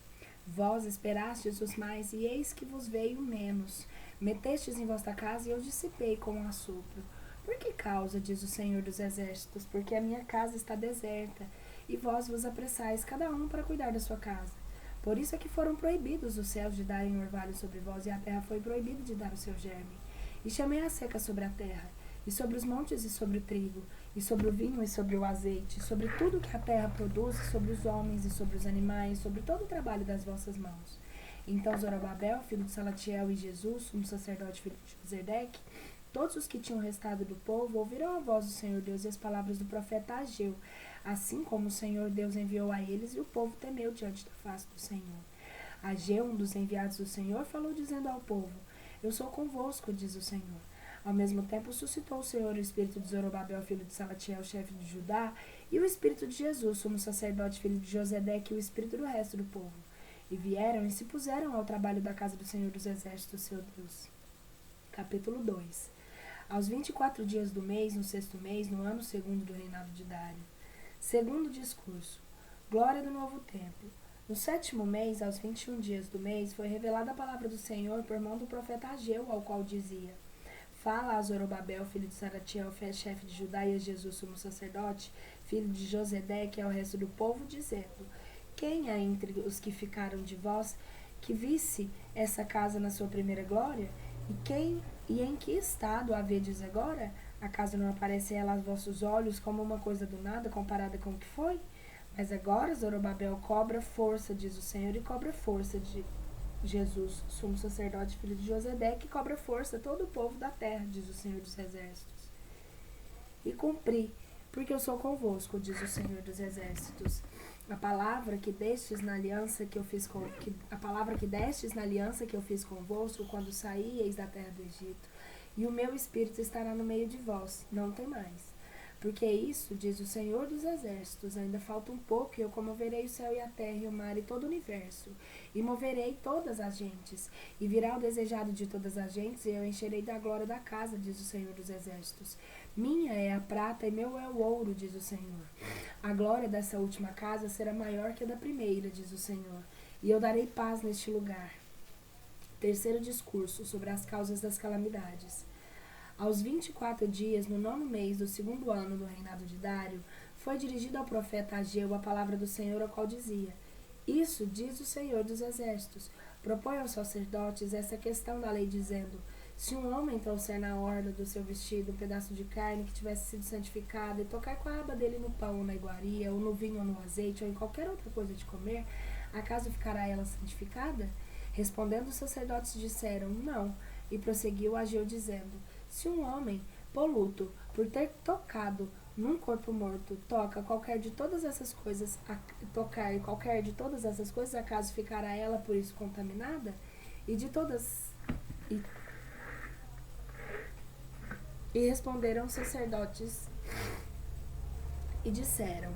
S1: Vós esperastes os mais, e eis que vos veio menos. Metestes em vossa casa, e eu dissipei com um assopro. Por que causa, diz o Senhor dos Exércitos? Porque a minha casa está deserta, e vós vos apressais, cada um para cuidar da sua casa. Por isso é que foram proibidos os céus de darem orvalho sobre vós, e a terra foi proibida de dar o seu germe. E chamei a seca sobre a terra, e sobre os montes e sobre o trigo, e sobre o vinho e sobre o azeite, sobre tudo que a terra produz, e sobre os homens e sobre os animais, sobre todo o trabalho das vossas mãos. Então Zorobabel, filho de Salatiel, e Jesus, sumo sacerdote, filho de Josedeque, todos os que tinham restado do povo, ouviram a voz do Senhor Deus e as palavras do profeta Ageu, assim como o Senhor Deus enviou a eles, e o povo temeu diante da face do Senhor. Ageu, um dos enviados do Senhor, falou dizendo ao povo, eu sou convosco, diz o Senhor. Ao mesmo tempo suscitou o Senhor o espírito de Zorobabel, filho de Salatiel, chefe de Judá, e o espírito de Jesus, sumo sacerdote, filho de Josedeque, e o espírito do resto do povo. E vieram e se puseram ao trabalho da casa do Senhor dos Exércitos, seu Deus. Capítulo 2. Aos 24 dias do mês, no sexto mês, no ano segundo do reinado de Dário. Segundo discurso. Glória do novo templo. No sétimo mês, aos 21 dias do mês, foi revelada a palavra do Senhor por mão do profeta Ageu, ao qual dizia, fala a Zorobabel, filho de Salatiel, chefe de Judá, e a Jesus, sumo sacerdote, filho de Josedeque, e ao resto do povo, dizendo, quem é entre os que ficaram de vós, que visse essa casa na sua primeira glória? E em que estado a vedes agora? Acaso não aparece ela aos vossos olhos como uma coisa do nada, comparada com o que foi? Mas agora Zorobabel cobra força, diz o Senhor, e cobra força Jesus, sumo sacerdote, filho de José, que cobra força a todo o povo da terra, diz o Senhor dos Exércitos. E cumpri, porque eu sou convosco, diz o Senhor dos Exércitos. A palavra que destes na aliança que eu fiz convosco quando saíeis da terra do Egito, e o meu espírito estará no meio de vós, não temais. Porque isso, diz o Senhor dos Exércitos, ainda falta um pouco e eu comoverei o céu e a terra e o mar e todo o universo, e moverei todas as gentes, e virá o desejado de todas as gentes, e eu encherei da glória da casa, diz o Senhor dos Exércitos. Minha é a prata e meu é o ouro, diz o Senhor. A glória dessa última casa será maior que a da primeira, diz o Senhor, e eu darei paz neste lugar. Terceiro discurso sobre as causas das calamidades. Aos 24 dias, no 9º mês do 2º ano do reinado de Dário, foi dirigida ao profeta Ageu a palavra do Senhor, a qual dizia: Isso diz o Senhor dos Exércitos. Propõe aos sacerdotes essa questão da lei, dizendo: se um homem trouxer na orla do seu vestido um pedaço de carne que tivesse sido santificada e tocar com a aba dele no pão ou na iguaria, ou no vinho ou no azeite, ou em qualquer outra coisa de comer, acaso ficará ela santificada? Respondendo, os sacerdotes disseram: não. E prosseguiu Ageu, dizendo: se um homem poluto, por ter tocado num corpo morto, tocar qualquer de todas essas coisas, acaso ficará ela por isso contaminada? E de todas e responderam os sacerdotes e disseram: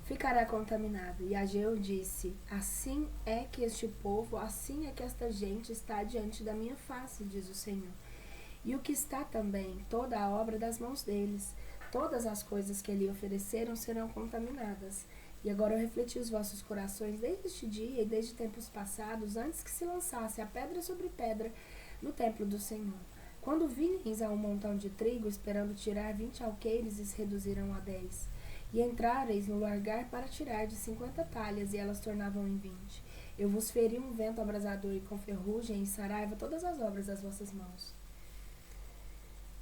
S1: ficará contaminada. E Ageu disse: assim é que este povo, assim é que esta gente está diante da minha face, diz o Senhor. E o que está também, toda a obra das mãos deles, todas as coisas que lhe ofereceram serão contaminadas. E agora eu refleti os vossos corações desde este dia e desde tempos passados, antes que se lançasse a pedra sobre pedra no templo do Senhor. Quando vinhas a um montão de trigo, esperando tirar 20 alqueires, e se reduziram a 10. E entrareis no largar para tirar de 50 talhas, e elas tornavam em 20. Eu vos feri um vento abrasador e com ferrugem e saraiva todas as obras das vossas mãos.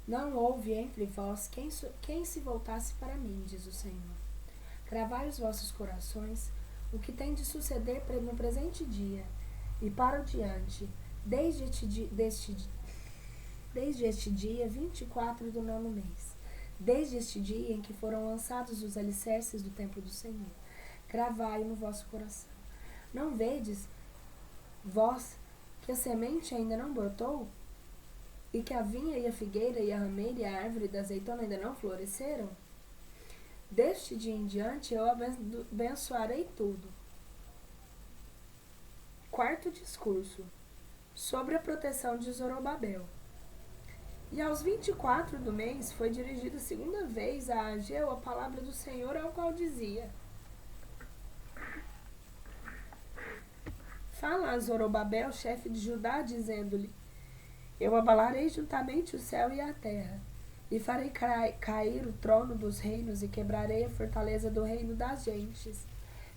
S1: Não houve entre vós quem se voltasse para mim, diz o Senhor. Cravai os vossos corações o que tem de suceder no presente dia, e para o diante, desde este dia 24 do 9º mês, desde este dia em que foram lançados os alicerces do templo do Senhor. Cravai no vosso coração. Não vedes, vós, que a semente ainda não brotou? E que a vinha e a figueira e a rameira e a árvore da azeitona ainda não floresceram? Deste dia em diante eu abençoarei tudo. Quarto discurso, sobre a proteção de Zorobabel. E aos 24 do mês foi dirigida a segunda vez a Ageu a palavra do Senhor, ao qual dizia: fala a Zorobabel, chefe de Judá, dizendo-lhe: eu abalarei juntamente o céu e a terra, e farei cair o trono dos reinos, e quebrarei a fortaleza do reino das gentes.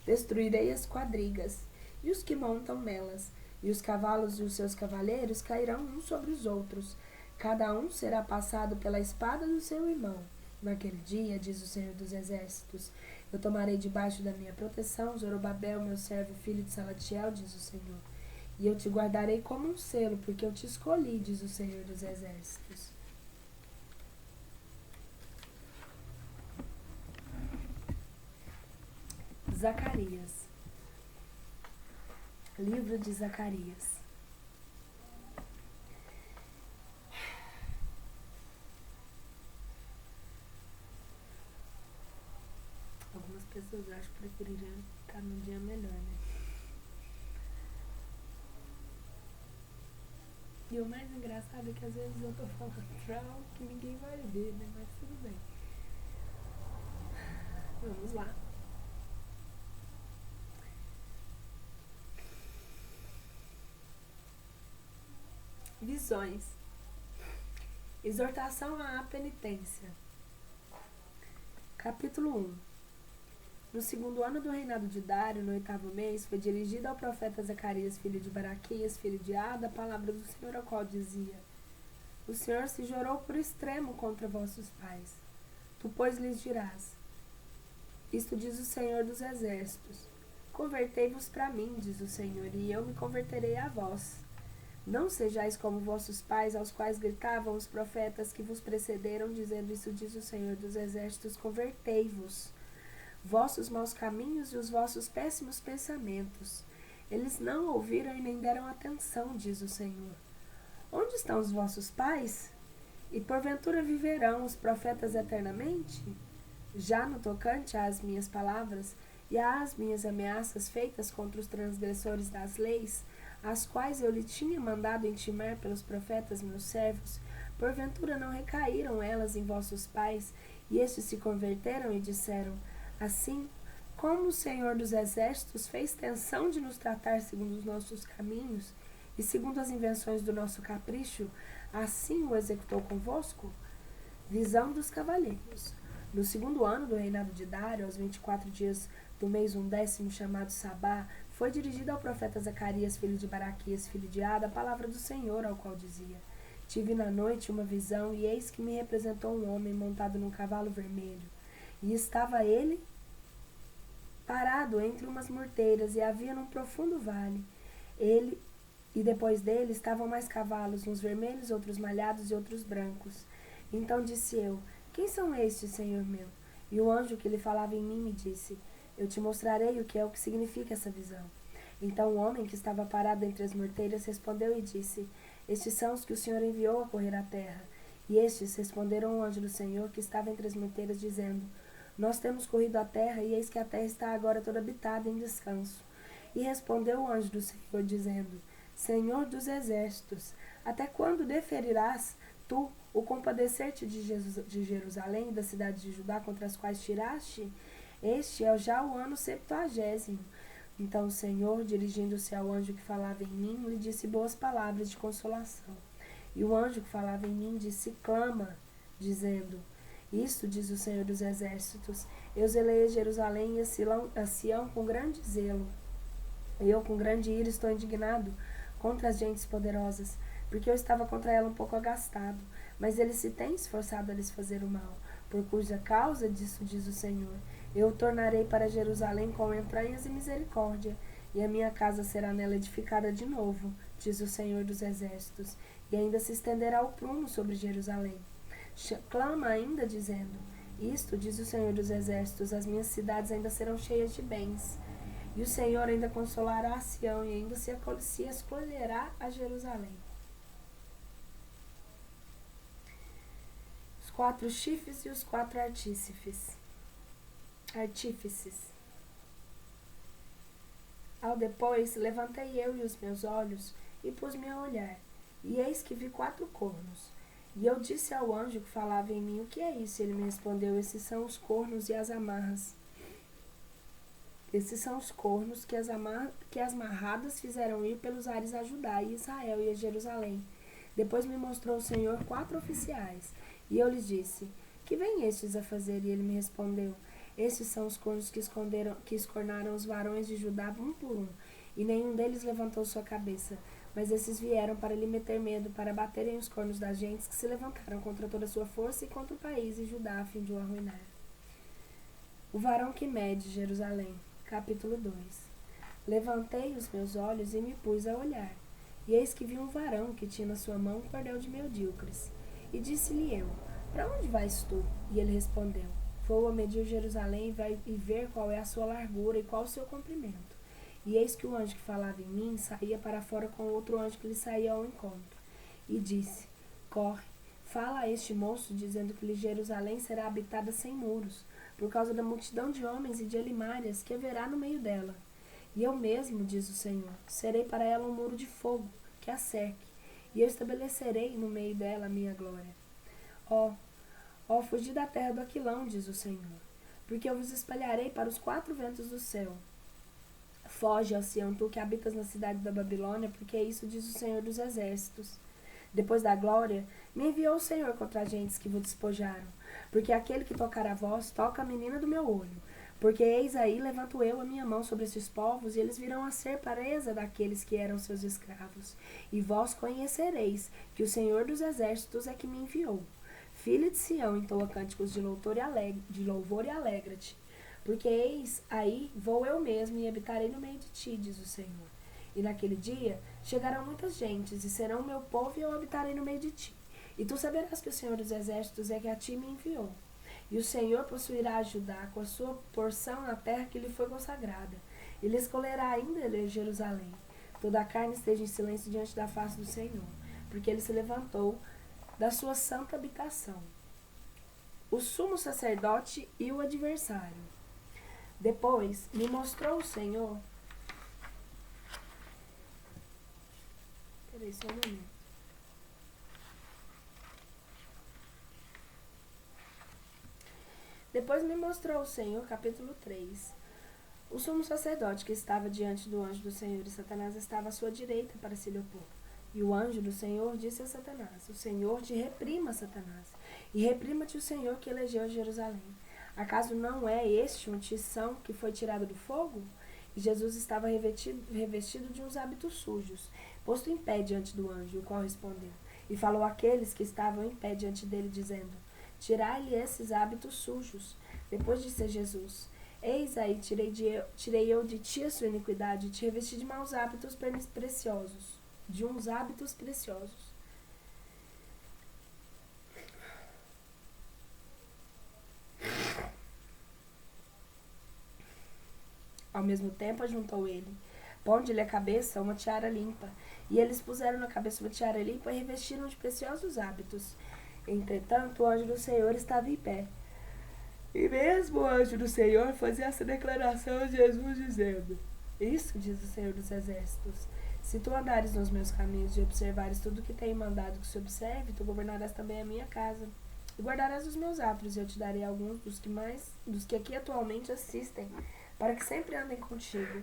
S1: Destruirei as quadrigas, e os que montam nelas, e os cavalos e os seus cavaleiros cairão uns sobre os outros. Cada um será passado pela espada do seu irmão. Naquele dia, diz o Senhor dos Exércitos, eu tomarei debaixo da minha proteção Zorobabel, meu servo, filho de Salatiel, diz o Senhor. E eu te guardarei como um selo, porque eu te escolhi, diz o Senhor dos Exércitos. Zacarias. Livro de Zacarias. Algumas pessoas acham que prefeririam estar num dia melhor, né? E o mais engraçado é que às vezes eu tô falando pra algo que ninguém vai ver, né? Mas tudo bem. Vamos lá. Visões. Exortação à penitência. Capítulo 1. No 2º ano do reinado de Dário, no 8º mês, foi dirigida ao profeta Zacarias, filho de Baraquias, filho de Ada, a palavra do Senhor, a qual dizia: o Senhor se jurou por extremo contra vossos pais. Tu, pois, lhes dirás: Isto diz o Senhor dos Exércitos. Convertei-vos para mim, diz o Senhor, e eu me converterei a vós. Não sejais como vossos pais, aos quais gritavam os profetas que vos precederam, dizendo: Isso diz o Senhor dos Exércitos, convertei-vos, vossos maus caminhos e os vossos péssimos pensamentos. Eles não ouviram e nem deram atenção, diz o Senhor. Onde estão os vossos pais? E porventura viverão os profetas eternamente? Já no tocante às minhas palavras e às minhas ameaças feitas contra os transgressores das leis, as quais eu lhe tinha mandado intimar pelos profetas meus servos, porventura não recaíram elas em vossos pais, e estes se converteram e disseram: Assim, como o Senhor dos Exércitos fez tensão de nos tratar segundo os nossos caminhos, e segundo as invenções do nosso capricho, assim o executou convosco? Visão dos cavalheiros. No 2º ano do reinado de Dário, aos 24 dias do mês 11º, chamado Sabá, foi dirigida ao profeta Zacarias, filho de Baraquias, filho de Ada, a palavra do Senhor, ao qual dizia: Tive na noite uma visão, e eis que me representou um homem montado num cavalo vermelho. E estava ele parado entre umas morteiras, e havia num profundo vale. Ele e depois dele estavam mais cavalos, uns vermelhos, outros malhados e outros brancos. Então disse eu: Quem são estes, Senhor meu? E o anjo que lhe falava em mim me disse: Eu te mostrarei o que significa essa visão. Então o homem que estava parado entre as morteiras respondeu e disse: Estes são os que o Senhor enviou a correr a terra. E estes responderam ao anjo do Senhor que estava entre as morteiras, dizendo: Nós temos corrido a terra, e eis que a terra está agora toda habitada em descanso. E respondeu o anjo do Senhor, dizendo: Senhor dos Exércitos, até quando deferirás tu o compadecer-te de Jerusalém e da cidade de Judá, contra as quais tiraste? Este é já o ano 70º. Então o Senhor, dirigindo-se ao anjo que falava em mim, lhe disse boas palavras de consolação. E o anjo que falava em mim disse: Clama, dizendo: Isto diz o Senhor dos Exércitos: Eu zelei a Jerusalém e a Sião com grande zelo. Eu, com grande ira, estou indignado contra as gentes poderosas, porque eu estava contra ela um pouco agastado, mas eles se têm esforçado a lhes fazer o mal, por cuja causa, disso diz o Senhor, eu o tornarei para Jerusalém com entranhas e misericórdia, e a minha casa será nela edificada de novo, diz o Senhor dos Exércitos, e ainda se estenderá o prumo sobre Jerusalém. Clama ainda, dizendo: Isto diz o Senhor dos Exércitos: as minhas cidades ainda serão cheias de bens. E o Senhor ainda consolará a Sião, e ainda se escolherá a Jerusalém. Os 4 chifres e os 4 artífices. Ao depois, levantei eu e os meus olhos, e pus-me a olhar, e eis que vi 4 cornos. E eu disse ao anjo que falava em mim: O que é isso? Ele me respondeu: Esses são os cornos e as amarras. Esses são os cornos que as marradas fizeram ir pelos ares a Judá e Israel e a Jerusalém. Depois me mostrou o Senhor 4 oficiais, e eu lhes disse: Que vêm estes a fazer? E ele me respondeu: Estes são os cornos que escornaram os varões de Judá um por um, e nenhum deles levantou sua cabeça. Mas esses vieram para lhe meter medo, para baterem os cornos das gentes que se levantaram contra toda a sua força e contra o país e Judá, a fim de o arruinar. O varão que mede Jerusalém. Capítulo 2. Levantei os meus olhos e me pus a olhar, e eis que vi um varão que tinha na sua mão um cordel de medíocres. E disse-lhe eu: Para onde vais tu? E ele respondeu: Vou a medir Jerusalém e ver qual é a sua largura e qual o seu comprimento. E eis que o anjo que falava em mim saía para fora com outro anjo que lhe saía ao encontro. E disse: Corre, fala a este moço, dizendo que Jerusalém será habitada sem muros, por causa da multidão de homens e de alimárias que haverá no meio dela. E eu mesmo, diz o Senhor, serei para ela um muro de fogo que a cerque, e eu estabelecerei no meio dela a minha glória. Ó, fugi da terra do Aquilão, diz o Senhor, porque eu vos espalharei para os 4 ventos do céu. Foge, ó Sião, tu que habitas na cidade da Babilônia, porque isso diz o Senhor dos Exércitos. Depois da glória, me enviou o Senhor contra as gentes que vos despojaram, porque aquele que tocar a vós, toca a menina do meu olho. Porque eis aí levanto eu a minha mão sobre estes povos, e eles virão a ser presa daqueles que eram seus escravos. E vós conhecereis que o Senhor dos Exércitos é que me enviou. Filha de Sião, entoa cânticos de louvor e alegra-te, Porque eis aí vou eu mesmo e habitarei no meio de ti, diz o Senhor. E naquele dia chegarão muitas gentes, e serão meu povo, e eu habitarei no meio de ti. E tu saberás que o Senhor dos Exércitos é que a ti me enviou. E o Senhor possuirá a Judá com a sua porção na terra que lhe foi consagrada. E lhe escolherá ainda Jerusalém. Toda a carne esteja em silêncio diante da face do Senhor, porque ele se levantou da sua santa habitação. O sumo sacerdote e o adversário. Depois me mostrou o Senhor. Peraí, só um momento. Depois me mostrou o Senhor, capítulo 3. O sumo sacerdote que estava diante do anjo do Senhor, e Satanás estava à sua direita para se lhe opor. E o anjo do Senhor disse a Satanás: O Senhor te reprima, Satanás, e reprima-te o Senhor que elegeu Jerusalém. Acaso não é este um tição que foi tirado do fogo? E Jesus estava revestido de uns hábitos sujos, posto em pé diante do anjo, o qual respondeu. E falou àqueles que estavam em pé diante dele, dizendo: Tirai-lhe esses hábitos sujos. Depois disse Jesus: Eis aí, tirei eu de ti a sua iniquidade, e te revesti de maus hábitos preciosos, de uns hábitos preciosos. Ao mesmo tempo ajuntou ele, pondo-lhe a cabeça uma tiara limpa, e eles puseram na cabeça uma tiara limpa e revestiram de preciosos hábitos. Entretanto, o anjo do Senhor estava em pé. E mesmo o anjo do Senhor fazia essa declaração a Jesus, dizendo: Isso diz o Senhor dos Exércitos: Se tu andares nos meus caminhos e observares tudo o que tenho mandado que se observe, tu governarás também a minha casa. E guardarás os meus atos, e eu te darei alguns dos que aqui atualmente assistem, para que sempre andem contigo.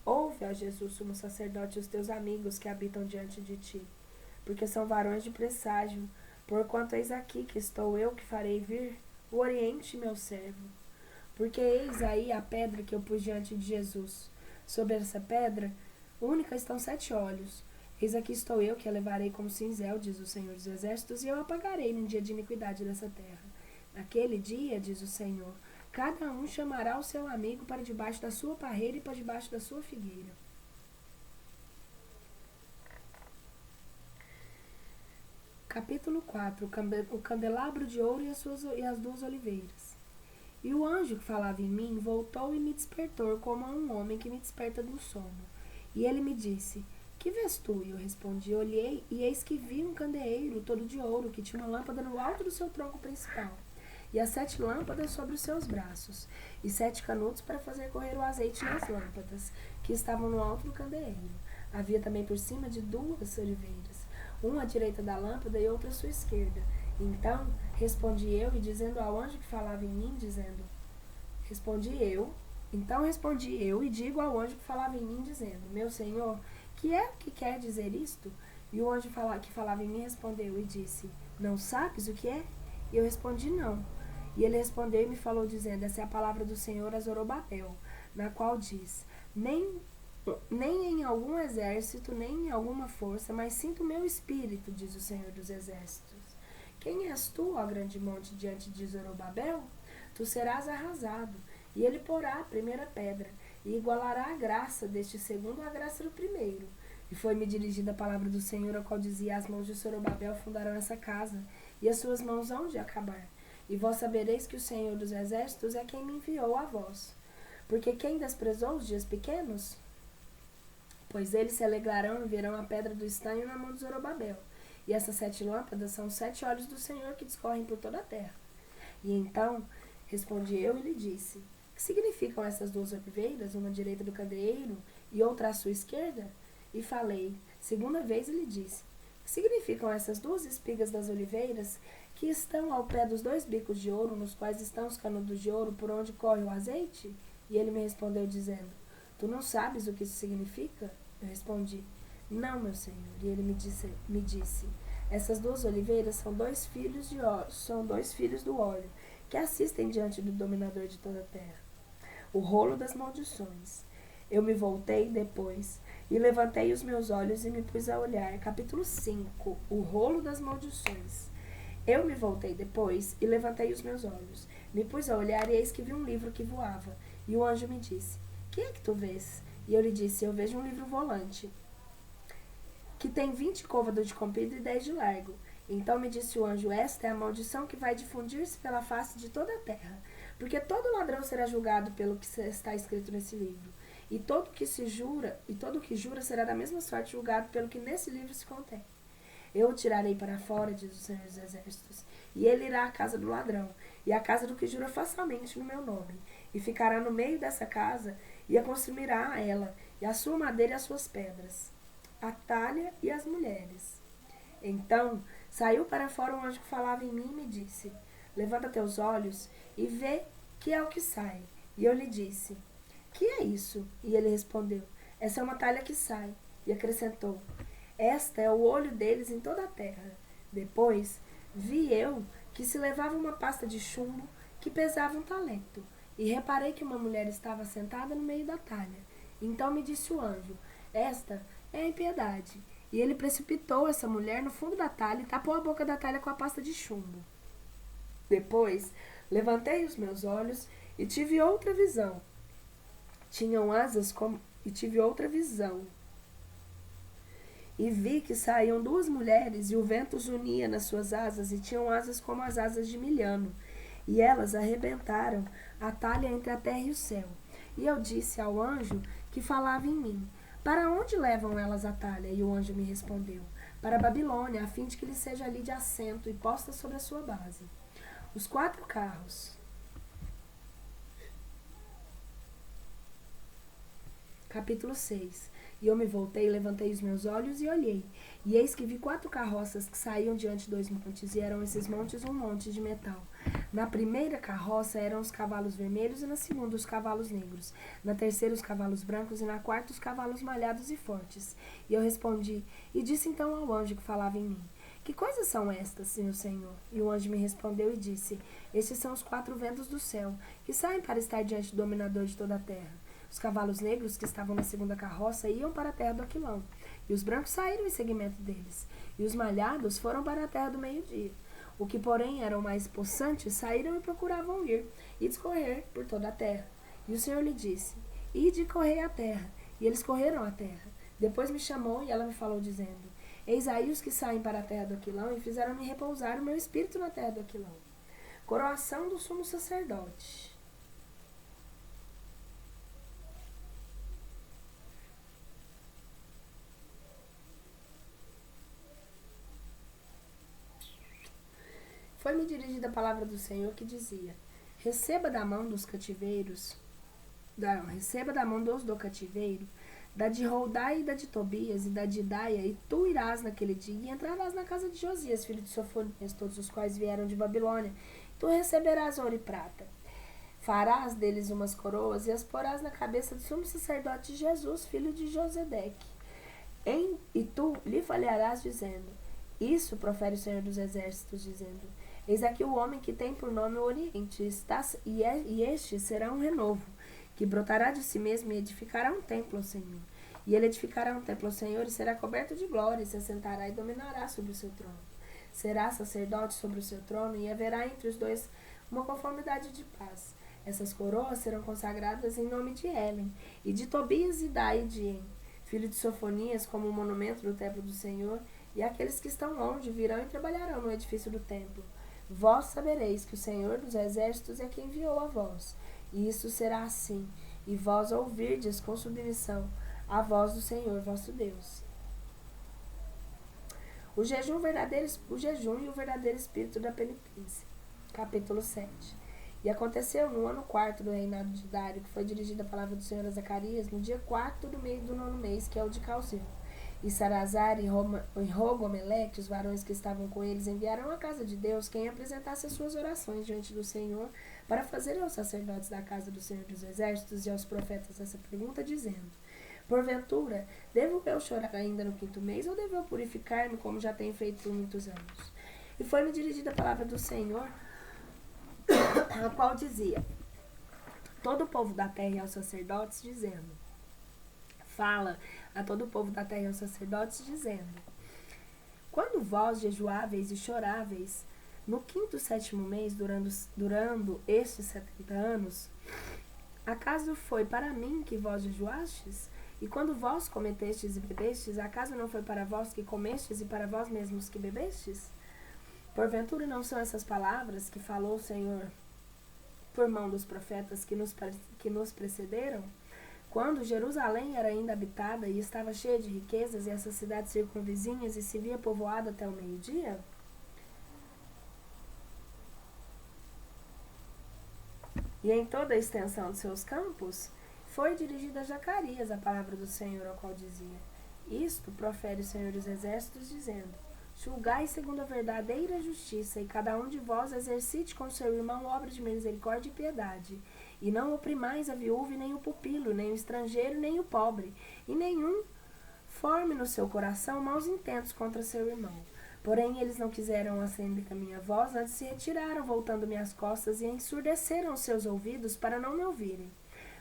S1: Ouve, ó Jesus, sumo sacerdote, os teus amigos que habitam diante de ti, porque são varões de presságio, porquanto eis aqui que estou eu que farei vir o Oriente, meu servo. Porque eis aí a pedra que eu pus diante de Jesus. Sobre essa pedra única estão 7 olhos. Eis aqui estou eu que a levarei como cinzel, diz o Senhor dos Exércitos, e eu apagarei no dia de iniquidade dessa terra. Naquele dia, diz o Senhor, cada um chamará o seu amigo para debaixo da sua parreira e para debaixo da sua figueira. Capítulo 4. O candelabro de ouro e as 2 oliveiras. E o anjo que falava em mim voltou e me despertou como a um homem que me desperta do sono. E ele me disse: Que vês tu? E eu respondi: Olhei, e eis que vi um candeeiro todo de ouro, que tinha uma lâmpada no alto do seu tronco principal, e as 7 lâmpadas sobre os seus braços, e 7 canudos para fazer correr o azeite nas lâmpadas, que estavam no alto do candeeiro. Havia também por cima de 2 oliveiras, uma à direita da lâmpada e outra à sua esquerda. Então respondi eu, e dizendo ao anjo que falava em mim, dizendo: Respondi eu e digo ao anjo que falava em mim, dizendo: Meu Senhor, que é o que quer dizer isto? E o anjo que falava em mim respondeu e disse: Não sabes o que é? E eu respondi: Não. E ele respondeu e me falou, dizendo: Essa é a palavra do Senhor a Zorobabel, na qual diz: Nem em algum exército, nem em alguma força, mas sinto o meu espírito, diz o Senhor dos Exércitos. Quem és tu, ó grande monte, diante de Zorobabel? Tu serás arrasado, e ele porá a primeira pedra, e igualará a graça deste segundo à graça do primeiro. E foi-me dirigida a palavra do Senhor, a qual dizia: As mãos de Zorobabel fundarão essa casa, e as suas mãos hão de acabar. E vós sabereis que o Senhor dos Exércitos é quem me enviou a vós. Porque quem desprezou os dias pequenos? Pois eles se alegrarão e verão a pedra do estanho na mão de Zorobabel. E essas 7 lâmpadas são 7 olhos do Senhor que discorrem por toda a terra. E então respondi eu e lhe disse: Que significam essas 2 oliveiras, uma à direita do candeeiro e outra à sua esquerda? E falei, segunda vez, e lhe disse: Que significam essas 2 espigas das oliveiras que estão ao pé dos 2 bicos de ouro, nos quais estão os canudos de ouro, por onde corre o azeite? E ele me respondeu, dizendo: Tu não sabes o que isso significa? Eu respondi: Não, meu Senhor. E ele me disse: Essas 2 oliveiras são 2 filhos do óleo, que assistem diante do dominador de toda a terra. O rolo das maldições. Eu me voltei depois e levantei os meus olhos e me pus a olhar. Capítulo 5. O rolo das maldições. Eu me voltei depois e levantei os meus olhos. Me pus a olhar e eis que vi um livro que voava. E o anjo me disse, que é que tu vês? E eu lhe disse, eu vejo um livro volante, que tem 20 côvados de comprido e 10 de largo. Então me disse o anjo, esta é a maldição que vai difundir-se pela face de toda a terra. Porque todo ladrão será julgado pelo que está escrito nesse livro. E todo que jura será da mesma sorte julgado pelo que nesse livro se contém. Eu o tirarei para fora, diz o Senhor dos Exércitos, e ele irá à casa do ladrão, e à casa do que jura falsamente no meu nome, e ficará no meio dessa casa, e a consumirá a ela, e a sua madeira e as suas pedras, a talha e as mulheres. Então saiu para fora um anjo que falava em mim e me disse, levanta teus olhos e vê que é o que sai. E eu lhe disse, que é isso? E ele respondeu, essa é uma talha que sai. E acrescentou, esta é o olho deles em toda a terra. Depois vi eu que se levava uma pasta de chumbo que pesava 1 talento. E reparei que uma mulher estava sentada no meio da talha. Então me disse o anjo, esta é a impiedade. E ele precipitou essa mulher no fundo da talha e tapou a boca da talha com a pasta de chumbo. Depois levantei os meus olhos e tive outra visão. Tinham asas como... E tive outra visão. E vi que saíam 2 mulheres, e o vento os unia nas suas asas, e tinham asas como as asas de milhano. E elas arrebentaram a talha entre a terra e o céu. E eu disse ao anjo que falava em mim, para onde levam elas a talha? E o anjo me respondeu, para a Babilônia, a fim de que lhe seja ali de assento e posta sobre a sua base. Os 4 carros. Capítulo 6. E eu me voltei, levantei os meus olhos e olhei. E eis que vi 4 carroças que saíam diante de 2 montes, e eram esses montes um monte de metal. Na primeira carroça eram os cavalos vermelhos, e na segunda os cavalos negros. Na terceira os cavalos brancos, e na quarta os cavalos malhados e fortes. E eu respondi, e disse então ao anjo que falava em mim, que coisas são estas, meu Senhor? E o anjo me respondeu e disse, estes são os 4 ventos do céu, que saem para estar diante do dominador de toda a terra. Os cavalos negros que estavam na segunda carroça iam para a terra do Aquilão, e os brancos saíram em seguimento deles, e os malhados foram para a terra do meio-dia. O que, porém, eram mais possantes saíram e procuravam ir, e discorrer por toda a terra. E o Senhor lhe disse, ide e correi a terra. E eles correram a terra. Depois me chamou e ela me falou, dizendo, eis aí os que saem para a terra do Aquilão, e fizeram-me repousar o meu espírito na terra do Aquilão. Coroação do sumo sacerdote. Foi-me dirigida a palavra do Senhor que dizia, receba da mão dos cativeiros, receba da mão dos do cativeiro, da de Roldai e da de Tobias e da de Daia, e tu irás naquele dia e entrarás na casa de Josias, filho de Sofonias, todos os quais vieram de Babilônia. Tu receberás ouro e prata. Farás deles umas coroas e as porás na cabeça do sumo sacerdote Jesus, filho de Josedeque. E tu lhe falharás dizendo, isso profere o Senhor dos Exércitos, dizendo, eis aqui o homem que tem por nome o Oriente, e este será um renovo, que brotará de si mesmo e edificará um templo ao Senhor. E ele edificará um templo ao Senhor e será coberto de glória, e se assentará e dominará sobre o seu trono. Será sacerdote sobre o seu trono, e haverá entre os dois uma conformidade de paz. Essas coroas serão consagradas em nome de Helen, e de Tobias e Dai de En, filho de Sofonias, como um monumento do templo do Senhor, e aqueles que estão longe virão e trabalharão no edifício do templo. Vós sabereis que o Senhor dos Exércitos é quem enviou a vós, e isso será assim, e vós ouvirdes com submissão a voz do Senhor vosso Deus. O jejum e o verdadeiro espírito da penitência. Capítulo 7. E aconteceu no ano 4 do reinado de Dário, que foi dirigida a palavra do Senhor a Zacarias, no dia 4 do mês do 9º mês, que é o de Calzeu. E Sarazar e Rogomeleque, os varões que estavam com eles, enviaram à casa de Deus quem apresentasse as suas orações diante do Senhor, para fazer aos sacerdotes da casa do Senhor dos Exércitos e aos profetas essa pergunta, dizendo, porventura, devo eu chorar ainda no 5º mês, ou devo eu purificar-me, como já tenho feito por muitos anos? E foi-me dirigida a palavra do Senhor, a qual dizia, todo o povo da terra e aos sacerdotes, dizendo, fala a todo o povo da terra e aos sacerdotes, dizendo, quando vós jejuáveis e choráveis, No quinto e sétimo mês, durando estes 70 anos, acaso foi para mim que vós jejuastes? E quando vós cometestes e bebestes, acaso não foi para vós que comestes e para vós mesmos que bebestes? Porventura não são essas palavras que falou o Senhor por mão dos profetas que nos precederam? Quando Jerusalém era ainda habitada e estava cheia de riquezas, e essas cidades circunvizinhas, e se via povoada até o meio-dia? E em toda a extensão de seus campos, foi dirigida a Zacarias a palavra do Senhor, ao qual dizia: Isto profere o Senhor dos Exércitos, dizendo: Julgai segundo a verdadeira justiça, e cada um de vós exercite com seu irmão obra de misericórdia e piedade. E não oprimais a viúva, e nem o pupilo, nem o estrangeiro, nem o pobre, e nenhum forme no seu coração maus intentos contra seu irmão. Porém, eles não quiseram acender a minha voz, antes se retiraram, voltando-me as costas, e ensurdeceram os seus ouvidos para não me ouvirem.